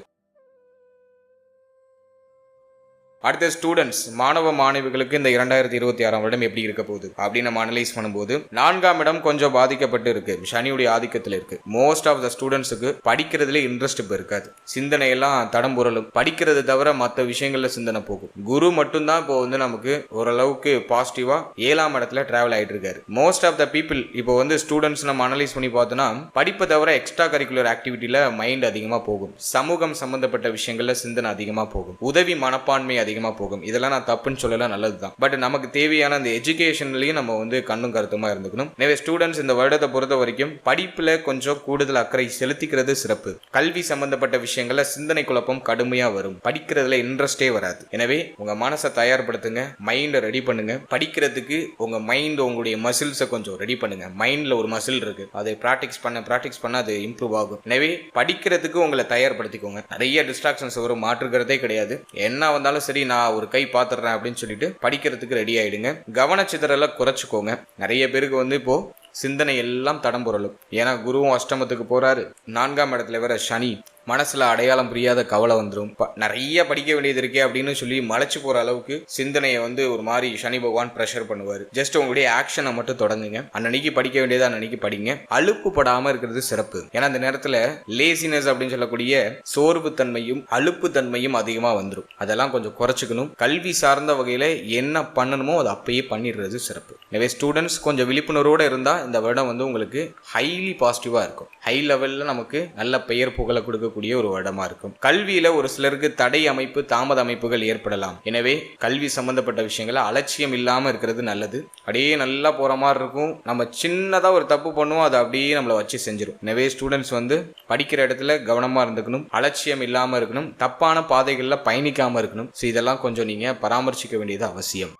அடுத்த ஸ்டூடெண்ட்ஸ், மாணவ மாணவிகளுக்கு இந்த 2026 வருடம் எப்படி இருக்க போகுது அப்படின்னு நம்ம அனலைஸ் பண்ணும்போது 4ஆம் இடம் கொஞ்சம் பாதிக்கப்பட்டு இருக்கு. சனியுடைய ஆதிக்கத்தில் இருக்கு. மோஸ்ட் ஆஃப் த ஸ்டூடெண்ட்ஸுக்கு படிக்கிறதுல இன்ட்ரெஸ்ட் இப்போ இருக்காது. சிந்தனை எல்லாம் தடம்புரலும். படிக்கிறது தவிர மற்ற விஷயங்கள்ல சிந்தனை போகும். குரு மட்டும்தான் இப்போ வந்து நமக்கு ஓரளவுக்கு பாசிட்டிவா 7ஆம் இடத்துல டிராவல் ஆயிட்டு இருக்காரு. மோஸ்ட் ஆஃப் த பீப்புள் இப்போ வந்து ஸ்டூடெண்ட்ஸ் நம்ம அனலைஸ் பண்ணி பார்த்தோம்னா படிப்பை தவிர எக்ஸ்ட்ரா கரிக்குலர் ஆக்டிவிட்டியில மைண்ட் அதிகமா போகும். சமூகம் சம்பந்தப்பட்ட விஷயங்கள்ல சிந்தனை அதிகமா போகும். உதவி மனப்பான்மை அதிகமா அதிகமா போகும். இதெல்லாம் நான் தப்புன்னு சொல்லல, நல்லதுதான். பட் நமக்கு தேவையான அந்த எஜுகேஷன்லயும் நம்ம வந்து கண்ணும் கருத்துமா இருந்துக்கணும். எனவே ஸ்டூடெண்ட்ஸ் இந்த வருடத்தை பொறுத்த வரைக்கும் படிப்புல கொஞ்சம் கூடுதல் அக்கறை செலுத்திக்கிறது சிறப்பு. கல்வி சம்பந்தப்பட்ட விஷயங்கள்ல சிந்தனை குழப்பம் கடுமையா வரும். படிக்கிறதுல இன்ட்ரெஸ்டே வராது. எனவே உங்க மனசை தயார்படுத்துங்க, மைண்டை ரெடி பண்ணுங்க. படிக்கிறதுக்கு உங்க மைண்ட், உங்களுடைய மசில்ஸை கொஞ்சம் ரெடி பண்ணுங்க. மைண்ட்ல ஒரு மசில் இருக்கு, அதை பிராக்டிஸ் பண்ண அது இம்ப்ரூவ் ஆகும். எனவே படிக்கிறதுக்கு உங்களை தயார்படுத்திக்கோங்க. நிறைய டிஸ்ட்ராக்ஷன்ஸ் வரும், மாற்றுக்கிறதே கிடையாது. என்ன வந்தாலும் சரி, நான் ஒரு கை பாத்துறேன் அப்படின்னு சொல்லிட்டு படிக்கிறதுக்கு ரெடி ஆயிடுங்க. கவனச்சிதறலை குறைச்சிக்கோங்க. நிறைய பேருக்கு வந்து இப்போ சிந்தனை எல்லாம் தடம் புரளும். ஏன்னா குருவும் அஷ்டமத்துக்கு போறாரு, 4ஆம் இடத்துல வேற சனி. மனசுல அடையாளம் புரியாத கவலை வந்துடும். நிறைய படிக்க வேண்டியது இருக்கே அப்படின்னு சொல்லி மலைச்சு போற அளவுக்கு சிந்தனையை வந்து ஒரு மாதிரி சனி பகவான் பிரஷர் பண்ணுவார். ஜஸ்ட் உங்களுடைய ஆக்ஷனை மட்டும் தொடங்குங்க. அன்னைக்கு படிக்க வேண்டியது அன்னைக்கு படிங்க. அலுப்பு படாம இருக்கிறது சிறப்பு. ஏன்னா அந்த நேரத்துல லேசினஸ் அப்படின்னு சொல்லக்கூடிய சோர்வு தன்மையும் அலுப்பு தன்மையும் அதிகமா வந்துடும். அதெல்லாம் கொஞ்சம் குறைச்சிக்கணும். கல்வி சார்ந்த வகையில என்ன பண்ணணுமோ அதை அப்பயே பண்ணிடுறது சிறப்பு. எனவே ஸ்டூடெண்ட்ஸ் கொஞ்சம் விழிப்புணர்வோடு இருந்தா இந்த வருடம் வந்து உங்களுக்கு ஹைலி பாசிட்டிவா இருக்கும். ஹை லெவல்ல நமக்கு நல்ல பெயர் புகழ கொடுக்க ஒரு வருடமா இருக்கும். கல்வியில ஒரு சிலருக்கு தடை அமைப்பு, தாமத அமைப்புகள் ஏற்படலாம். எனவே கல்வி சம்பந்தப்பட்ட விஷயங்களை அலட்சியம் இல்லாம இருக்கிறது நல்லது. அப்படியே நல்லா போற மாதிரி இருக்கும். நம்ம சின்னதா ஒரு தப்பு பண்ணுவோம், அதை அப்படியே நம்மளை வச்சு செஞ்சிடும். எனவே ஸ்டூடெண்ட்ஸ் வந்து படிக்கிற இடத்துல கவனமா இருந்துக்கணும், அலட்சியம் இல்லாம இருக்கணும், தப்பான பாதைகள்ல பயணிக்காம இருக்கணும். இதெல்லாம் கொஞ்சம் நீங்க பராமரிச்சிக்க வேண்டியது அவசியம்.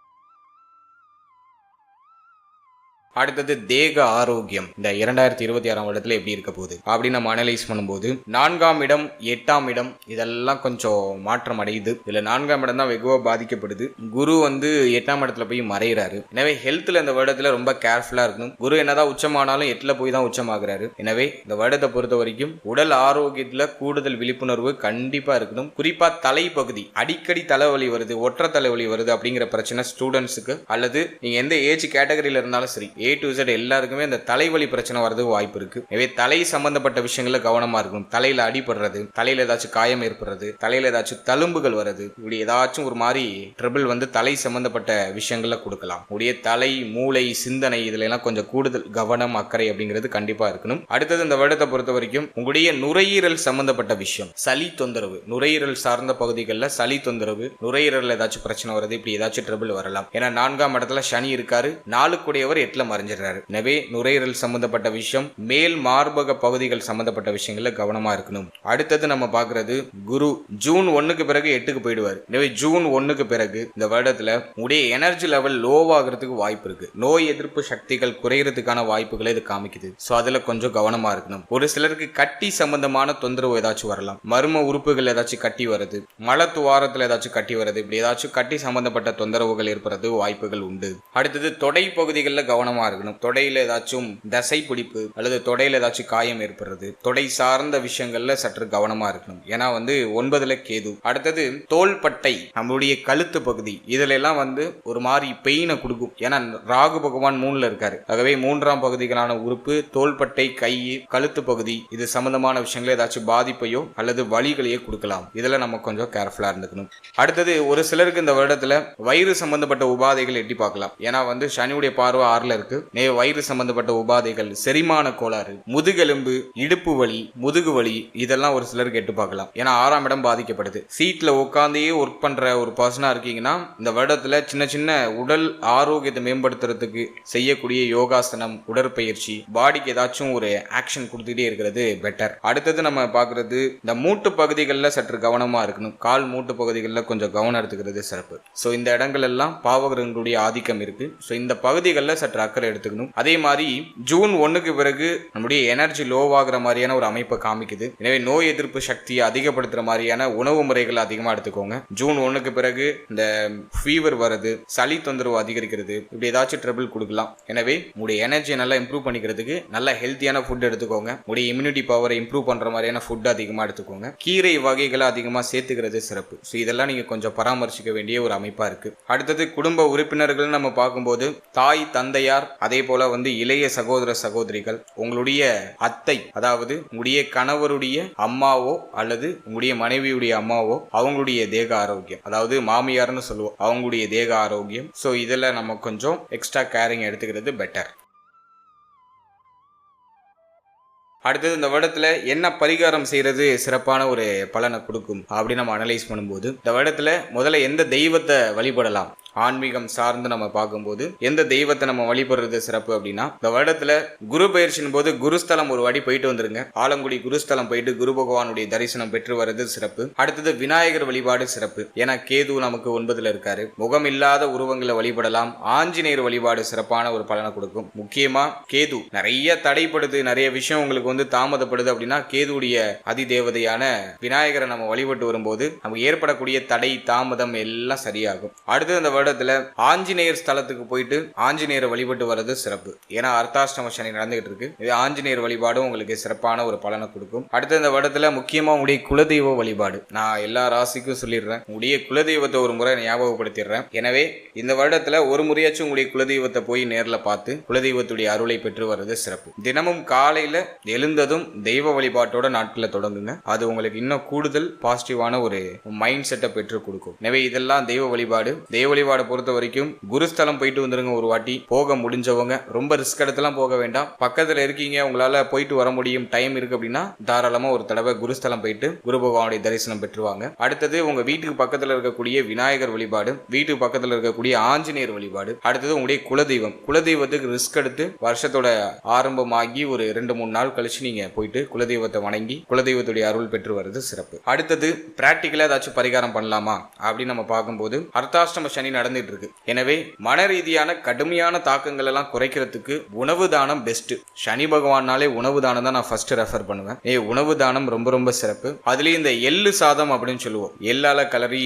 அடுத்தது தேக ஆரோக்கியம் இந்த 2026ஆம் வருடத்துல எப்படி இருக்க போகுது அப்படின்னு நம்ம அனலைஸ் பண்ணும்போது 4ஆம் இடம் 8ஆம் இடம் இதெல்லாம் கொஞ்சம் மாற்றம் அடையுது. இதுல 4ஆம் இடம் தான் வெகுவா பாதிக்கப்படுது. குரு வந்து 8ஆம் இடத்துல போய் மறைகிறாரு. எனவே ஹெல்த்ல இந்த வருடத்துல ரொம்ப கேர்ஃபுல்லா இருக்கணும். குரு என்னதான் உச்சமானாலும் 8ல போய் தான் உச்சமாகிறாரு. எனவே இந்த வருடத்தை பொறுத்த வரைக்கும் உடல் ஆரோக்கியத்துல கூடுதல் விழிப்புணர்வு கண்டிப்பா இருக்கணும். குறிப்பா தலைப்பகுதி அடிக்கடி தலைவலி வருது, ஒற்றை தலைவலி வருது அப்படிங்கிற பிரச்சனை ஸ்டூடெண்ட்ஸுக்கு அல்லது நீங்க எந்த ஏஜ் கேட்டகரியில இருந்தாலும் சரி A to Z எல்லாருக்குமே இந்த தலைவலி பிரச்சனை வரதுக்கு வாய்ப்பு இருக்கு. எனவே தலை சம்பந்தப்பட்ட விஷயங்கள்ல கவனமா இருக்கணும். தலையில அடிபடுறது, தலையில ஏதாச்சும் காயம் ஏற்படுறது, தலையில ஏதாச்சும் தழும்புகள் வருது, இப்படி ஏதாச்சும் ஒரு மாதிரி ட்ரபிள் வந்து தலை சம்பந்தப்பட்ட விஷயங்கள்ல கொடுக்கலாம். உடைய தலை, மூளை, சிந்தனை இதுல எல்லாம் கொஞ்சம் கூடுதல் கவனம், அக்கறை அப்படிங்கிறது கண்டிப்பா இருக்கணும். அடுத்தது இந்த வருடத்தை பொறுத்த வரைக்கும் உங்களுடைய நுரையீரல் சம்பந்தப்பட்ட விஷயம், சளி தொந்தரவு, நுரையீரல் சார்ந்த பகுதிகளில் சளி தொந்தரவு, நுரையீரல் ஏதாச்சும் பிரச்சனை வருது, இப்படி ஏதாச்சும் ட்ரபிள் வரலாம். ஏன்னா 4ஆம் இடத்துல சனி இருக்காரு, 4 8ல மறைஞ்சிடறாரு. எனவே நுரையீரல் சம்பந்தப்பட்ட விஷயம், மேல் மார்பக பகுதிகள் சம்பந்தப்பட்ட விஷயங்கள்ல கவனமா இருக்கணும். அடுத்தது நம்ம பாக்குறது குரு ஜூன் 1க்கு பிறகு 8க்கு போயிடுவார். எனவே ஜூன் 1க்கு பிறகு இந்த வருடத்துல உடைய எனர்ஜி லெவல் லோவாகிறதுக்கு வாய்ப்பு இருக்கு. நோய் எதிர்ப்பு சக்திகள் குறையறதுக்கான வாய்ப்புகளை இது காமிக்குது. சோ அதுல கொஞ்சம் கவனமா இருக்கணும். ஒரு சிலருக்கு கட்டி சம்பந்தமான தொந்தரவு ஏதாச்சும் வரலாம். மர்ம உறுப்புகள் ஏதாச்சும் கட்டி வருது, மலத்துவாரத்துல ஏதாச்சும் கட்டி வருது, இப்படி ஏதாச்சும் கட்டி சம்பந்தப்பட்ட தொந்தரவுகள் ஏற்படுறது வாய்ப்புகள் உண்டு. அடுத்தது தொடை பகுதிகளில் கவனமா இருக்கணும். தொடையில ஏதாச்சும் தசை பிடிப்பு அல்லது தொடையில ஏதாச்சும் காயம் ஏற்படுறது, தொடை சார்ந்த விஷயங்கள்ல சற்று கவனமா இருக்கணும். ஏன்னா வந்து 9ல கேது. அடுத்தது தோள்பட்டை, நம்மளுடைய கழுத்து பகுதி, இதுல எல்லாம் வந்து ஒரு மாதிரி பெயினை கொடுக்கும். ஏன்னா ராகு பகவான் 3ல இருக்காரு. ஆகவே 3ஆம் பகுதிகளான உறுப்பு தோள்பட்டை, கை, கழுத்து பகுதி இது சம்பந்தமான விஷயங்கள ஏதாச்சும் பாதிப்பையோ அல்லது வலிகளையோ கொடுக்கலாம். இதுல நம்ம கொஞ்சம் கேர்ஃபுல்லா இருந்துக்கணும். அடுத்தது ஒரு சிலருக்கு இந்த வருடத்துல வயிறு சம்பந்தப்பட்ட உபாதைகள் எட்டி பார்க்கலாம். ஏன்னா வந்து சனியுடைய பார்வை 6ல இருக்கு. வயிறு சம்பந்தப்பட்ட உபாதைகள், செரிமான கோளாறு, முதுகெலும்பு, இடுப்பு வலி, முதுகு வலி இதெல்லாம் ஒரு சிலருக்கு எட்டு பார்க்கலாம். ஏன்னா 6ஆம் இடம் பாதிக்கப்படுது. சீட்ல உட்காந்தே ஒர்க் பண்ற ஒரு பர்சனா இருக்கீங்கன்னா இந்த வருடத்துல சின்ன சின்ன உடல் ஆரோக்கியத்தை மேம்படுத்துறதுக்கு செய்யக்கூடிய யோகாசனம், உடற்பயிற்சி, பாடிக்கு ஏதாச்சும் ஒரு ஆக்ஷன் கொடுத்துட்டே இருக்கிறது பெட்டர். அடுத்தது நம்ம பாக்குறது இந்த மூட்டு பகுதிகளில் சற்று கவனமா இருக்கணும். கால் மூட்டு பகுதிகளில் கொஞ்சம் கவனம் எடுத்துக்கிறது சிறப்பு. சோ இந்த இடங்கள் எல்லாம் பாவகிரகங்களுடைய ஆதிக்கம் இருக்கு. சோ இந்த பகுதிகளில் சற்று அக்கறை எடுத்துக்கணும். அதே மாதிரி ஜூன் 1க்கு பிறகு நம்முடைய எனர்ஜி லோவாகிற மாதிரியான ஒரு அமைப்பை காமிக்குது. எனவே நோய் எதிர்ப்பு சக்தியை அதிகப்படுத்துற மாதிரியான உணவு முறைகளை அதிகமா எடுத்துக்கோங்க. ஜூன் 1க்கு பிறகு இந்த ஃபீவர் வருது, சளி தொந்தரவு அதிகரிக்கிறது, இப்படி ஏதாச்சும் ட்ரபிள் கொடுக்கலாம். எனவே உங்களுடைய எனர்ஜியை நல்லா இம்ப்ரூவ் பண்ணிக்கிறதுக்கு நல்ல ஹெல்த்தியான ஃபுட் எடுத்துக்கோங்க. உங்களுடைய இம்யூனிட்டி பவரை இம்ப்ரூவ் பண்ற மாதிரியான ஃபுட் அதிகமா எடுத்துக்கோங்க. கீரை வகைகளை அதிகமா சேர்த்துக்கிறது சிறப்பு. ஸோ இதெல்லாம் நீங்க கொஞ்சம் பராமரிச்சிக்க வேண்டிய ஒரு அமைப்பா இருக்கு. அடுத்தது குடும்ப உறுப்பினர்கள் நம்ம பார்க்கும்போது தாய், தந்தையார், அதே போல வந்து இளைய சகோதர சகோதரிகள், உங்களுடைய அத்தை, அதாவது உங்களுடைய கணவருடைய அம்மாவோ அல்லது உங்களுடைய மனைவியுடைய அம்மாவோ அவங்களுடைய தேக ஆரோக்கியம், அதாவது மாமியார்னு சொல்லுவோம், அவங்களுடைய தேக ஆரோக்கியம். ஸோ இதில் நம்ம கொஞ்சம் எக்ஸ்ட்ரா கேரிங் எடுத்துக்கிறது பெட்டர். அடுத்தது இந்த வருடத்துல என்ன பரிகாரம் செய்யறது சிறப்பான ஒரு பலனை கொடுக்கும் அப்படின்னு நம்ம அனலைஸ் பண்ணும்போது, இந்த வருடத்துல முதல்ல எந்த தெய்வத்தை வழிபடலாம், ஆன்மீகம் சார்ந்து நம்ம பார்க்கும்போது எந்த தெய்வத்தை நம்ம வழிபடுறது சிறப்பு அப்படின்னா, இந்த வருடத்துல குரு பயிற்சியின் போது குருஸ்தலம் ஒரு வாட்டி போயிட்டு வந்துருங்க. ஆலங்குடி குருஸ்தலம் போயிட்டு குரு பகவானுடைய தரிசனம் பெற்று வர்றது சிறப்பு. அடுத்தது விநாயகர் வழிபாடு சிறப்பு. ஏன்னா கேது நமக்கு 9ல இருக்காரு. முகம் இல்லாத உருவங்களை வழிபடலாம். ஆஞ்சநேயர் வழிபாடு சிறப்பான ஒரு பலனை கொடுக்கும். முக்கியமா கேது நிறைய தடைப்படுது, நிறைய விஷயம் உங்களுக்கு தாமதப்படுது அப்படின்னா கேதுடைய அதி தேவதையான விநாயகரை நம்ம வழிபட்டு வரும்போது நமக்கு ஏற்படக்கூடிய தடை தாமதம் எல்லாம் சரியாகும். அடுத்தது இந்த வருடத்துல ஆஞ்சநேயர் ஸ்தலத்துக்கு போயிட்டு ஆஞ்சநேயரை வழிபட்டு வர்றது சிறப்பு. ஏன்னா அர்த்தாஷ்டம சனி நடந்துகிட்டு இருக்கு. இது ஆஞ்சநேயர் வழிபாடும் உங்களுக்கு சிறப்பான ஒரு பலனை கொடுக்கும். அடுத்த இந்த வருடத்துல முக்கியமா உங்களுடைய குலதெய்வ வழிபாடு, நான் எல்லா ராசிக்கும் சொல்லிடுறேன், உங்களுடைய குலதெய்வத்தை ஒரு முறை ஞாபகப்படுத்திடுறேன். எனவே இந்த வருடத்துல ஒரு முறையாச்சும் உங்களுடைய குலதெய்வத்தை போய் நேர்ல பார்த்து குலதெய்வத்துடைய அருளை பெற்று வர்றது சிறப்பு. தினமும் காலையில எழுந்ததும் தெய்வ வழிபாட்டோட நாட்களை தொடங்குங்க. அது உங்களுக்கு இன்னும் கூடுதல் பாசிட்டிவான ஒரு மைண்ட் செட்டை பெற்று கொடுக்கும். எனவே இதெல்லாம் தெய்வ வழிபாடு. தெய்வ வழிபாடு பொறுத்த வரைக்கும் குருஸ்தலம் போயிட்டு வந்துருங்க ஒரு வாட்டி. போக முடிஞ்சவங்க, ரொம்ப ரிஸ்க் எடுத்துலாம் போக வேண்டாம். பக்கத்துல இருக்கீங்க, உங்களால போயிட்டு வர முடியும், டைம் இருக்கு அப்படின்னா தாராளமா ஒரு தடவை குருஸ்தலம் போயிட்டு குரு பகவானுடைய தரிசனம் பெற்றுவாங்க. அடுத்தது உங்க வீட்டுக்கு பக்கத்துல இருக்கக்கூடிய விநாயகர் வழிபாடு, வீட்டுக்கு பக்கத்துல இருக்கக்கூடிய ஆஞ்சநேயர் வழிபாடு. அடுத்தது உங்களுடைய குலதெய்வம். குலதெய்வத்துக்கு ரிஸ்க் எடுத்து வருஷத்தோட ஆரம்பமாகி ஒரு 2-3 நாள் கழிச்சு நீங்க போயிட்டு குலதெய்வத்தை வணங்கி குலதெய்வத்துடைய அருள் பெற்று வருது சிறப்பு. அடுத்தது பிராக்டிக்கலா ஏதாச்சும் பரிகாரம் பண்ணலாமா அப்படின்னு நம்ம பார்க்கும்போது, அர்த்தாஷ்டம சனி நடந்துட்டு இருக்கு. எனவே மன ரீதியான கடுமையான தாக்கங்கள் எல்லாம் குறைக்கிறதுக்கு உணவு தானம் பெஸ்ட். சனி பகவானாலே உணவு தானம் தான் நான் ஃபர்ஸ்ட் ரெஃபர் பண்ணுவேன். உணவு தானம் ரொம்ப ரொம்ப சிறப்பு. அதுலயும் இந்த எள்ளு சாதம் அப்படின்னு சொல்லுவோம். எள்ளால கலரி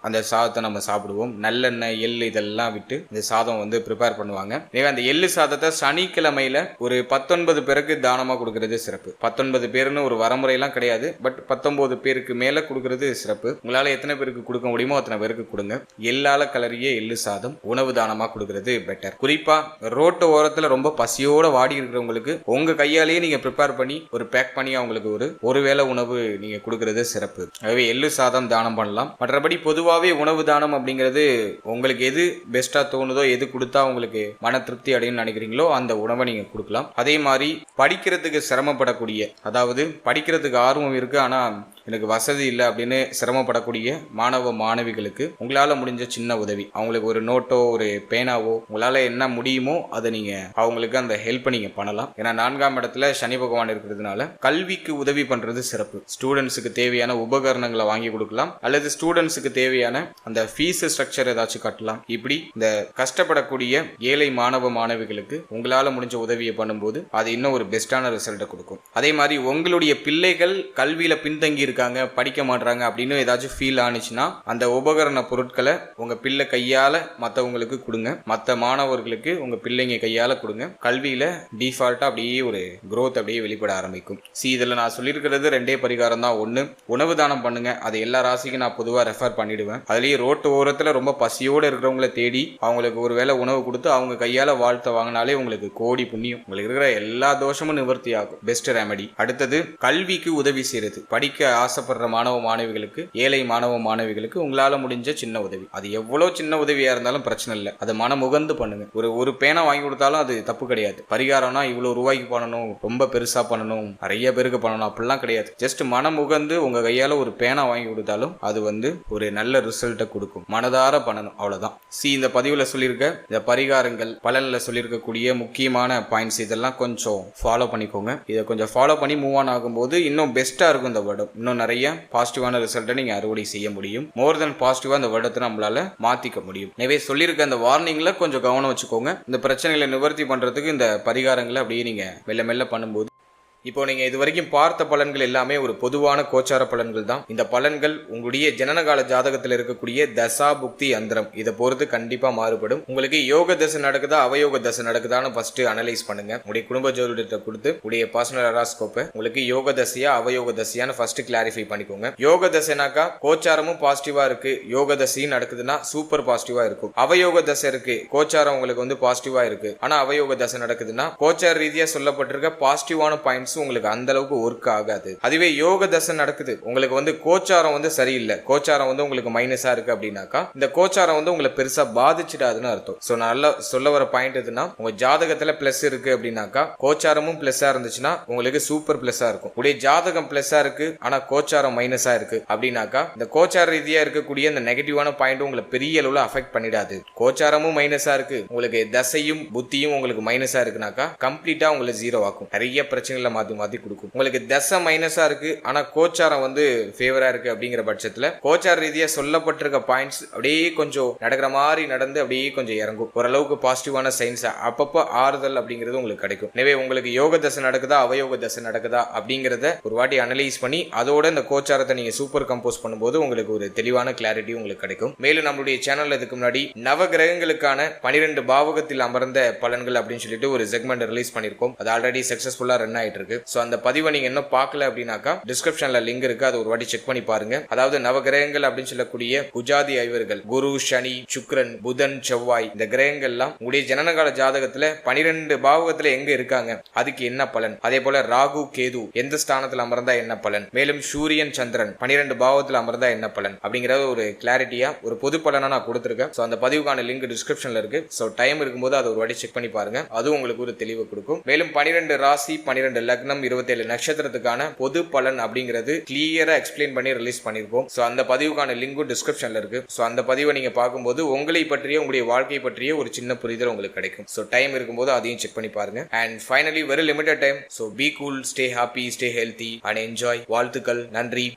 அந்த சாதத்தை நம்ம சாப்பிடுவோம். நல்லெண்ணெய், எள்ளு இதெல்லாம் விட்டு இந்த சாதம் ப்ரிப்பேர் பண்ணுவாங்க. அந்த எள்ளு சாதத்தை சனிக்கிழமையில ஒரு 19 பேருக்கு தானமா கொடுக்கறது சிறப்பு. 19 பேருன்னு ஒரு வரமுறையெல்லாம் கிடையாது, பட் 19 பேருக்கு மேல கொடுக்கறது சிறப்பு. உங்களால எத்தனை பேருக்கு கொடுக்க முடியுமோ அத்தனை பேருக்கு கொடுங்க. எள்ளால கலரிய எள்ளு சாதம் உணவு தானமா கொடுக்கறது பெட்டர். குறிப்பா ரோட்டு ஓரத்துல ரொம்ப பசியோட வாடி இருக்கிறவங்களுக்கு உங்க கையாலேயே நீங்க ப்ரிப்பேர் பண்ணி ஒரு பேக் பண்ணி அவங்களுக்கு ஒரு வேளை உணவு நீங்க கொடுக்கறது சிறப்பு. ஆகவே எள்ளு சாதம் தானம் பண்ணலாம். மற்றபடி பொதுவாகவே உணவு தானம் அப்படிங்கிறது உங்களுக்கு எது பெஸ்டா தோணுதோ, எது கொடுத்தா உங்களுக்கு மன திருப்தி அடையும் நினைக்கிறீங்களோ அந்த உணவை நீங்க கொடுக்கலாம். அதே மாதிரி படிக்கிறதுக்கு சிரமப்படக்கூடிய, அதாவது படிக்கிறதுக்கு ஆர்வம் இருக்கு ஆனா எனக்கு வசதி இல்லை அப்படின்னு சிரமப்படக்கூடிய மாணவ மாணவிகளுக்கு உங்களால முடிஞ்ச சின்ன உதவி, அவங்களுக்கு ஒரு நோட்டோ ஒரு பேனாவோ உங்களால என்ன முடியுமோ அதை நீங்க அவங்களுக்கு அந்த ஹெல்ப் நீங்க பண்ணலாம். ஏன்னா 4ஆம் இடத்துல சனி பகவான் இருக்கிறதுனால கல்விக்கு உதவி பண்றது சிறப்பு. ஸ்டூடெண்ட்ஸுக்கு தேவையான உபகரணங்களை வாங்கி கொடுக்கலாம், அல்லது ஸ்டூடெண்ட்ஸுக்கு தேவையான அந்த ஃபீஸ் ஸ்ட்ரக்சர் ஏதாச்சும் கட்டலாம். இப்படி இந்த கஷ்டப்படக்கூடிய ஏழை மாணவ மாணவிகளுக்கு உங்களால முடிஞ்ச உதவியை பண்ணும்போது அது இன்னும் ஒரு பெஸ்டான ரிசல்ட்டை கொடுக்கும். அதே மாதிரி உங்களுடைய பிள்ளைகள் கல்வியில பின்தங்கி படிக்க மாட்டாங்க அப்படின்னு ஏதாச்சும் ஃபீல் ஆனிச்சுன்னா அந்த உபகரண பொருட்களை உங்க பிள்ளை கையால மற்றவங்களுக்கு கொடுங்க. மற்ற மாணவர்களுக்கு உங்க பிள்ளைங்க கையால கொடுங்க. கல்வியில டிஃபால்ட்டா அப்படியே ஒரு growth அப்படியே வெளிப்பட ஆரம்பிக்கும். இதுல நான் சொல்லியிருக்கிறது 2 பரிகாரம் தான். ஒண்ணு, உணவு தானம் பண்ணுங்க. அது எல்லா ராசிக்கும் நான் பொதுவா ரெஃபர் பண்ணிடுவேன். அதுலயே ரோட்டு ஓரத்துல ரொம்ப பசியோட இருக்கிறவங்களை தேடி அவங்களுக்கு ஒரு வேளை உணவு கொடுத்து அவங்க கையால வாழ்த்த வாங்கினாலே உங்களுக்கு கோடி புண்ணியம். உங்களுக்கு இருக்கிற எல்லா தோஷமும் நிவர்த்தி ஆகும். Best remedy. அடுத்தது கல்விக்கு உதவி செய்யறது. படிக்க ஆசைப்படுற மாணவ மாணவிகளுக்கு, ஏழை மாணவ மாணவிகளுக்கு உங்களால முடிஞ்ச சின்ன உதவி, அது எவ்வளவு சின்ன உதவியா இருந்தாலும் பிரச்சனை இல்லை, அது மனமுகந்து பண்ணுங்க. ஒரு பேனா வாங்கி கொடுத்தாலும் அது தப்பு கிடையாது. பரிகாரம்னா இவ்வளவு ரூபாய்க்கு பண்ணணும், ரொம்ப பெருசா பண்ணணும், நிறைய பேருக்கு பண்ணணும் அப்படிலாம் கிடையாது. ஜஸ்ட் மனமுகந்து உங்க கையால ஒரு பேனா வாங்கி கொடுத்தாலும் அது ஒரு நல்ல ரிசல்ட்டை கொடுக்கும். மனதார பண்ணணும், அவ்வளவுதான். இந்த பதிவுல சொல்லியிருக்க இந்த பரிகாரங்கள், பலன்ல சொல்லியிருக்கக்கூடிய முக்கியமான பாயிண்ட்ஸ் இதெல்லாம் கொஞ்சம் ஃபாலோ பண்ணிக்கோங்க. இதை கொஞ்சம் ஃபாலோ பண்ணி மூவ் ஆன் ஆகும்போது இன்னும் பெஸ்டா இருக்கும். இந்த வருடம் இன்னும் நிறைய பாசிட்டிவான ரிசல்ட்டை நீங்க அறுவடை செய்ய முடியும். மோர் தென் பாசிட்டிவா இந்த வருடத்தை நம்மளால மாத்திக்க முடியும். எனவே சொல்லியிருக்க அந்த வார்னிங்ல கொஞ்சம் கவனம் வச்சுக்கோங்க. இந்த பிரச்சனைகளை நிவர்த்தி பண்றதுக்கு இந்த பரிகாரங்களை அப்படியே நீங்க மெல்ல மெல்ல பண்ணும்போது, இப்போ நீங்க இது வரைக்கும் பார்த்த பலன்கள் எல்லாமே ஒரு பொதுவான கோச்சார பலன்கள் தான். இந்த பலன்கள் உங்களுடைய ஜனனகால ஜாதகத்தில் இருக்கக்கூடிய தசா புக்தி அந்தரம் இதை பொறுத்து கண்டிப்பா மாறுபடும். உங்களுக்கு யோக தசை நடக்குதா அவயோக தசை நடக்குதான்னு ஃபர்ஸ்ட் அனலைஸ் பண்ணுங்க. உங்களுடைய குடும்ப ஜோதிடத்தை கொடுத்து உடைய பர்சனல் ஹாரோஸ்கோப்பை உங்களுக்கு யோக தசையா அவயோக தசையான்னு ஃபர்ஸ்ட் கிளாரிஃபை பண்ணிக்கோங்க. யோக தசைனாக்கா கோச்சாரமும் பாசிட்டிவா இருக்கு, யோக தசையும் நடக்குதுன்னா சூப்பர் பாசிட்டிவா இருக்கும். அவயோக தசை இருக்கு, கோச்சாரம் உங்களுக்கு பாசிட்டிவா இருக்கு, ஆனா அவயோக தசை நடக்குதுன்னா கோச்சார ரீதியா சொல்லப்பட்டிருக்க பாசிட்டிவான பாயிண்ட்ஸ் உங்களுக்கு அந்த அளவுக்கு ஒர்க் ஆகாது. அதுவே யோக தசை நடக்குது, உங்களுக்கு வந்து கோச்சாரம் வந்து சரியில்லை, கோச்சாரம் வந்து உங்களுக்கு மைனஸா இருக்கு அப்படின்னாக்கா இந்த கோச்சாரம் வந்து உங்களை பெருசா பாதிச்சிடாதுன்னு அர்த்தம். சோ நல்லா சொல்ல வர பாயிண்ட் எதுனா, உங்க ஜாதகத்துல பிளஸ் இருக்கு அப்படின்னாக்கா கோச்சாரமும் பிளஸ்ஸா இருந்துச்சுன்னா உங்களுக்கு சூப்பர் பிளஸ்ஸா இருக்கும். உடைய ஜாதகம் பிளஸ்ஸா இருக்கு ஆனா கோச்சாரம் மைனஸா இருக்கு அப்படின்னாக்கா இந்த கோச்சார ரீதியா இருக்கக்கூடிய இந்த நெகட்டிவான பாயிண்ட் உங்களை பெரிய அளவுல அஃபெக்ட் பண்ணிடாது. கோச்சாரமும் மைனஸா இருக்கு, உங்களுக்கு தசையும் புத்தியும் உங்களுக்கு மைனஸா இருக்குனாக்கா கம்ப்ளீட்டா உங்களை ஜீரோ ஆக்கும், நிறைய பிரச்சனைகளை மாத்தி மாத்தி கொடுக்கும். உங்களுக்கு தசை மைனஸா இருக்கு ஆனா கோச்சாரம் வந்து ஃபேவரா இருக்கு அப்படிங்கிற பட்சத்துல கோச்சார ரீதியா சொல்லப்பட்டிருக்க பாயிண்ட்ஸ் அப்படியே கொஞ்சம் நடக்கிற மாதிரி நடந்து அப்படியே கொஞ்சம் இறங்கும். ஓரளவுக்கு பாசிட்டிவான சைன்ஸ் அப்பப்போ ஆறுதல் அப்படிங்கிறது உங்களுக்கு கிடைக்கும். எனவே உங்களுக்கு யோக தசை நடக்குதா அவயோக தசை நடக்குதா அப்படிங்கறத ஒரு வாட்டி அனலைஸ் பண்ணி அதோட இந்த கோச்சாரத்தை நீங்க சூப்பர் கம்போஸ் பண்ணும்போது உங்களுக்கு ஒரு தெளிவான கிளாரிட்டி உங்களுக்கு கிடைக்கும். மேலும் நம்மளுடைய சேனல்ல இதுக்கு முன்னாடி நவ கிரகங்களுக்கான 12 பாவகத்தில் அமர்ந்த பலன்கள் அப்படின்னு சொல்லிட்டு ஒரு செக்மெண்ட் ரிலீஸ் பண்ணிருக்கோம். அது ஆல்ரெடி சக்சஸ்ஃபுல்லா ரன் ஆயிட்டு இருக்கு. சோ அந்த பதிவை நீங்க இன்னும் பார்க்கல அப்படின்னாக்கா டிஸ்கிரிப்ஷன்ல லிங்க் இருக்கு, அது ஒரு வாட்டி செக் பண்ணி பாருங்க. அதாவது நவ கிரகங்கள் அப்படின்னு சொல்லக்கூடிய குஜாதி ஐவர்கள் குரு, சனி, சுக்கிரன், புதன், செவ்வாய், இந்த கிரகங்கள்லாம் உங்களுடைய ஜனனகால ஜாதகத்துல 12 பாவகத்துல எங்க இருக்காங்க, அதுக்கு என்ன பலன், அதே போல ராகு, கேது எந்த ஸ்தானத்துல அமர்ந்தா என்ன பலன், மேலும் சூரியன், சந்திரன் 12 பாவத்துல அமர்ந்தா என்ன பலன் அப்படிங்கறது ஒரு கிளாரிட்டியா ஒரு பொது பலனா நான் கொடுத்திருக்கேன். சோ அந்த பதிவுக்கான லிங்க் டிஸ்கிரிப்ஷன்ல இருக்கு. சோ டைம் இருக்கும்போது அதை ஒரு வாட்டி செக் பண்ணி பாருங்க, அது உங்களுக்கு ஒரு தெளிவு கொடுக்கும். மேலும் 12 ராசி, 12 லக்னம், 27 நட்சத்திரத்துக்கான பொது பலன் அப்படிங்கிறது கிளியரா எக்ஸ்பிளைன் பண்ணி ரிலீஸ் பண்ணிருக்கோம். சோ அந்த பதிவுக்கான லிங்கும் டிஸ்கிரிப்ஷன்ல இருக்கு. சோ அந்த பதிவை நீங்க பார்க்கும்போது உங்களை பற்றிய உங்களுடைய வாழ்க்கை பற்றிய ஒரு சின்ன புரிதல் உங்களுக்கு கிடைக்கும். சோ டைம் இருக்கும்போது அதையும் செக் பண்ணி பாருங்க. And finally very limited time. So be cool, stay happy, stay healthy and enjoy. வாழ்த்துக்கள், நன்றி.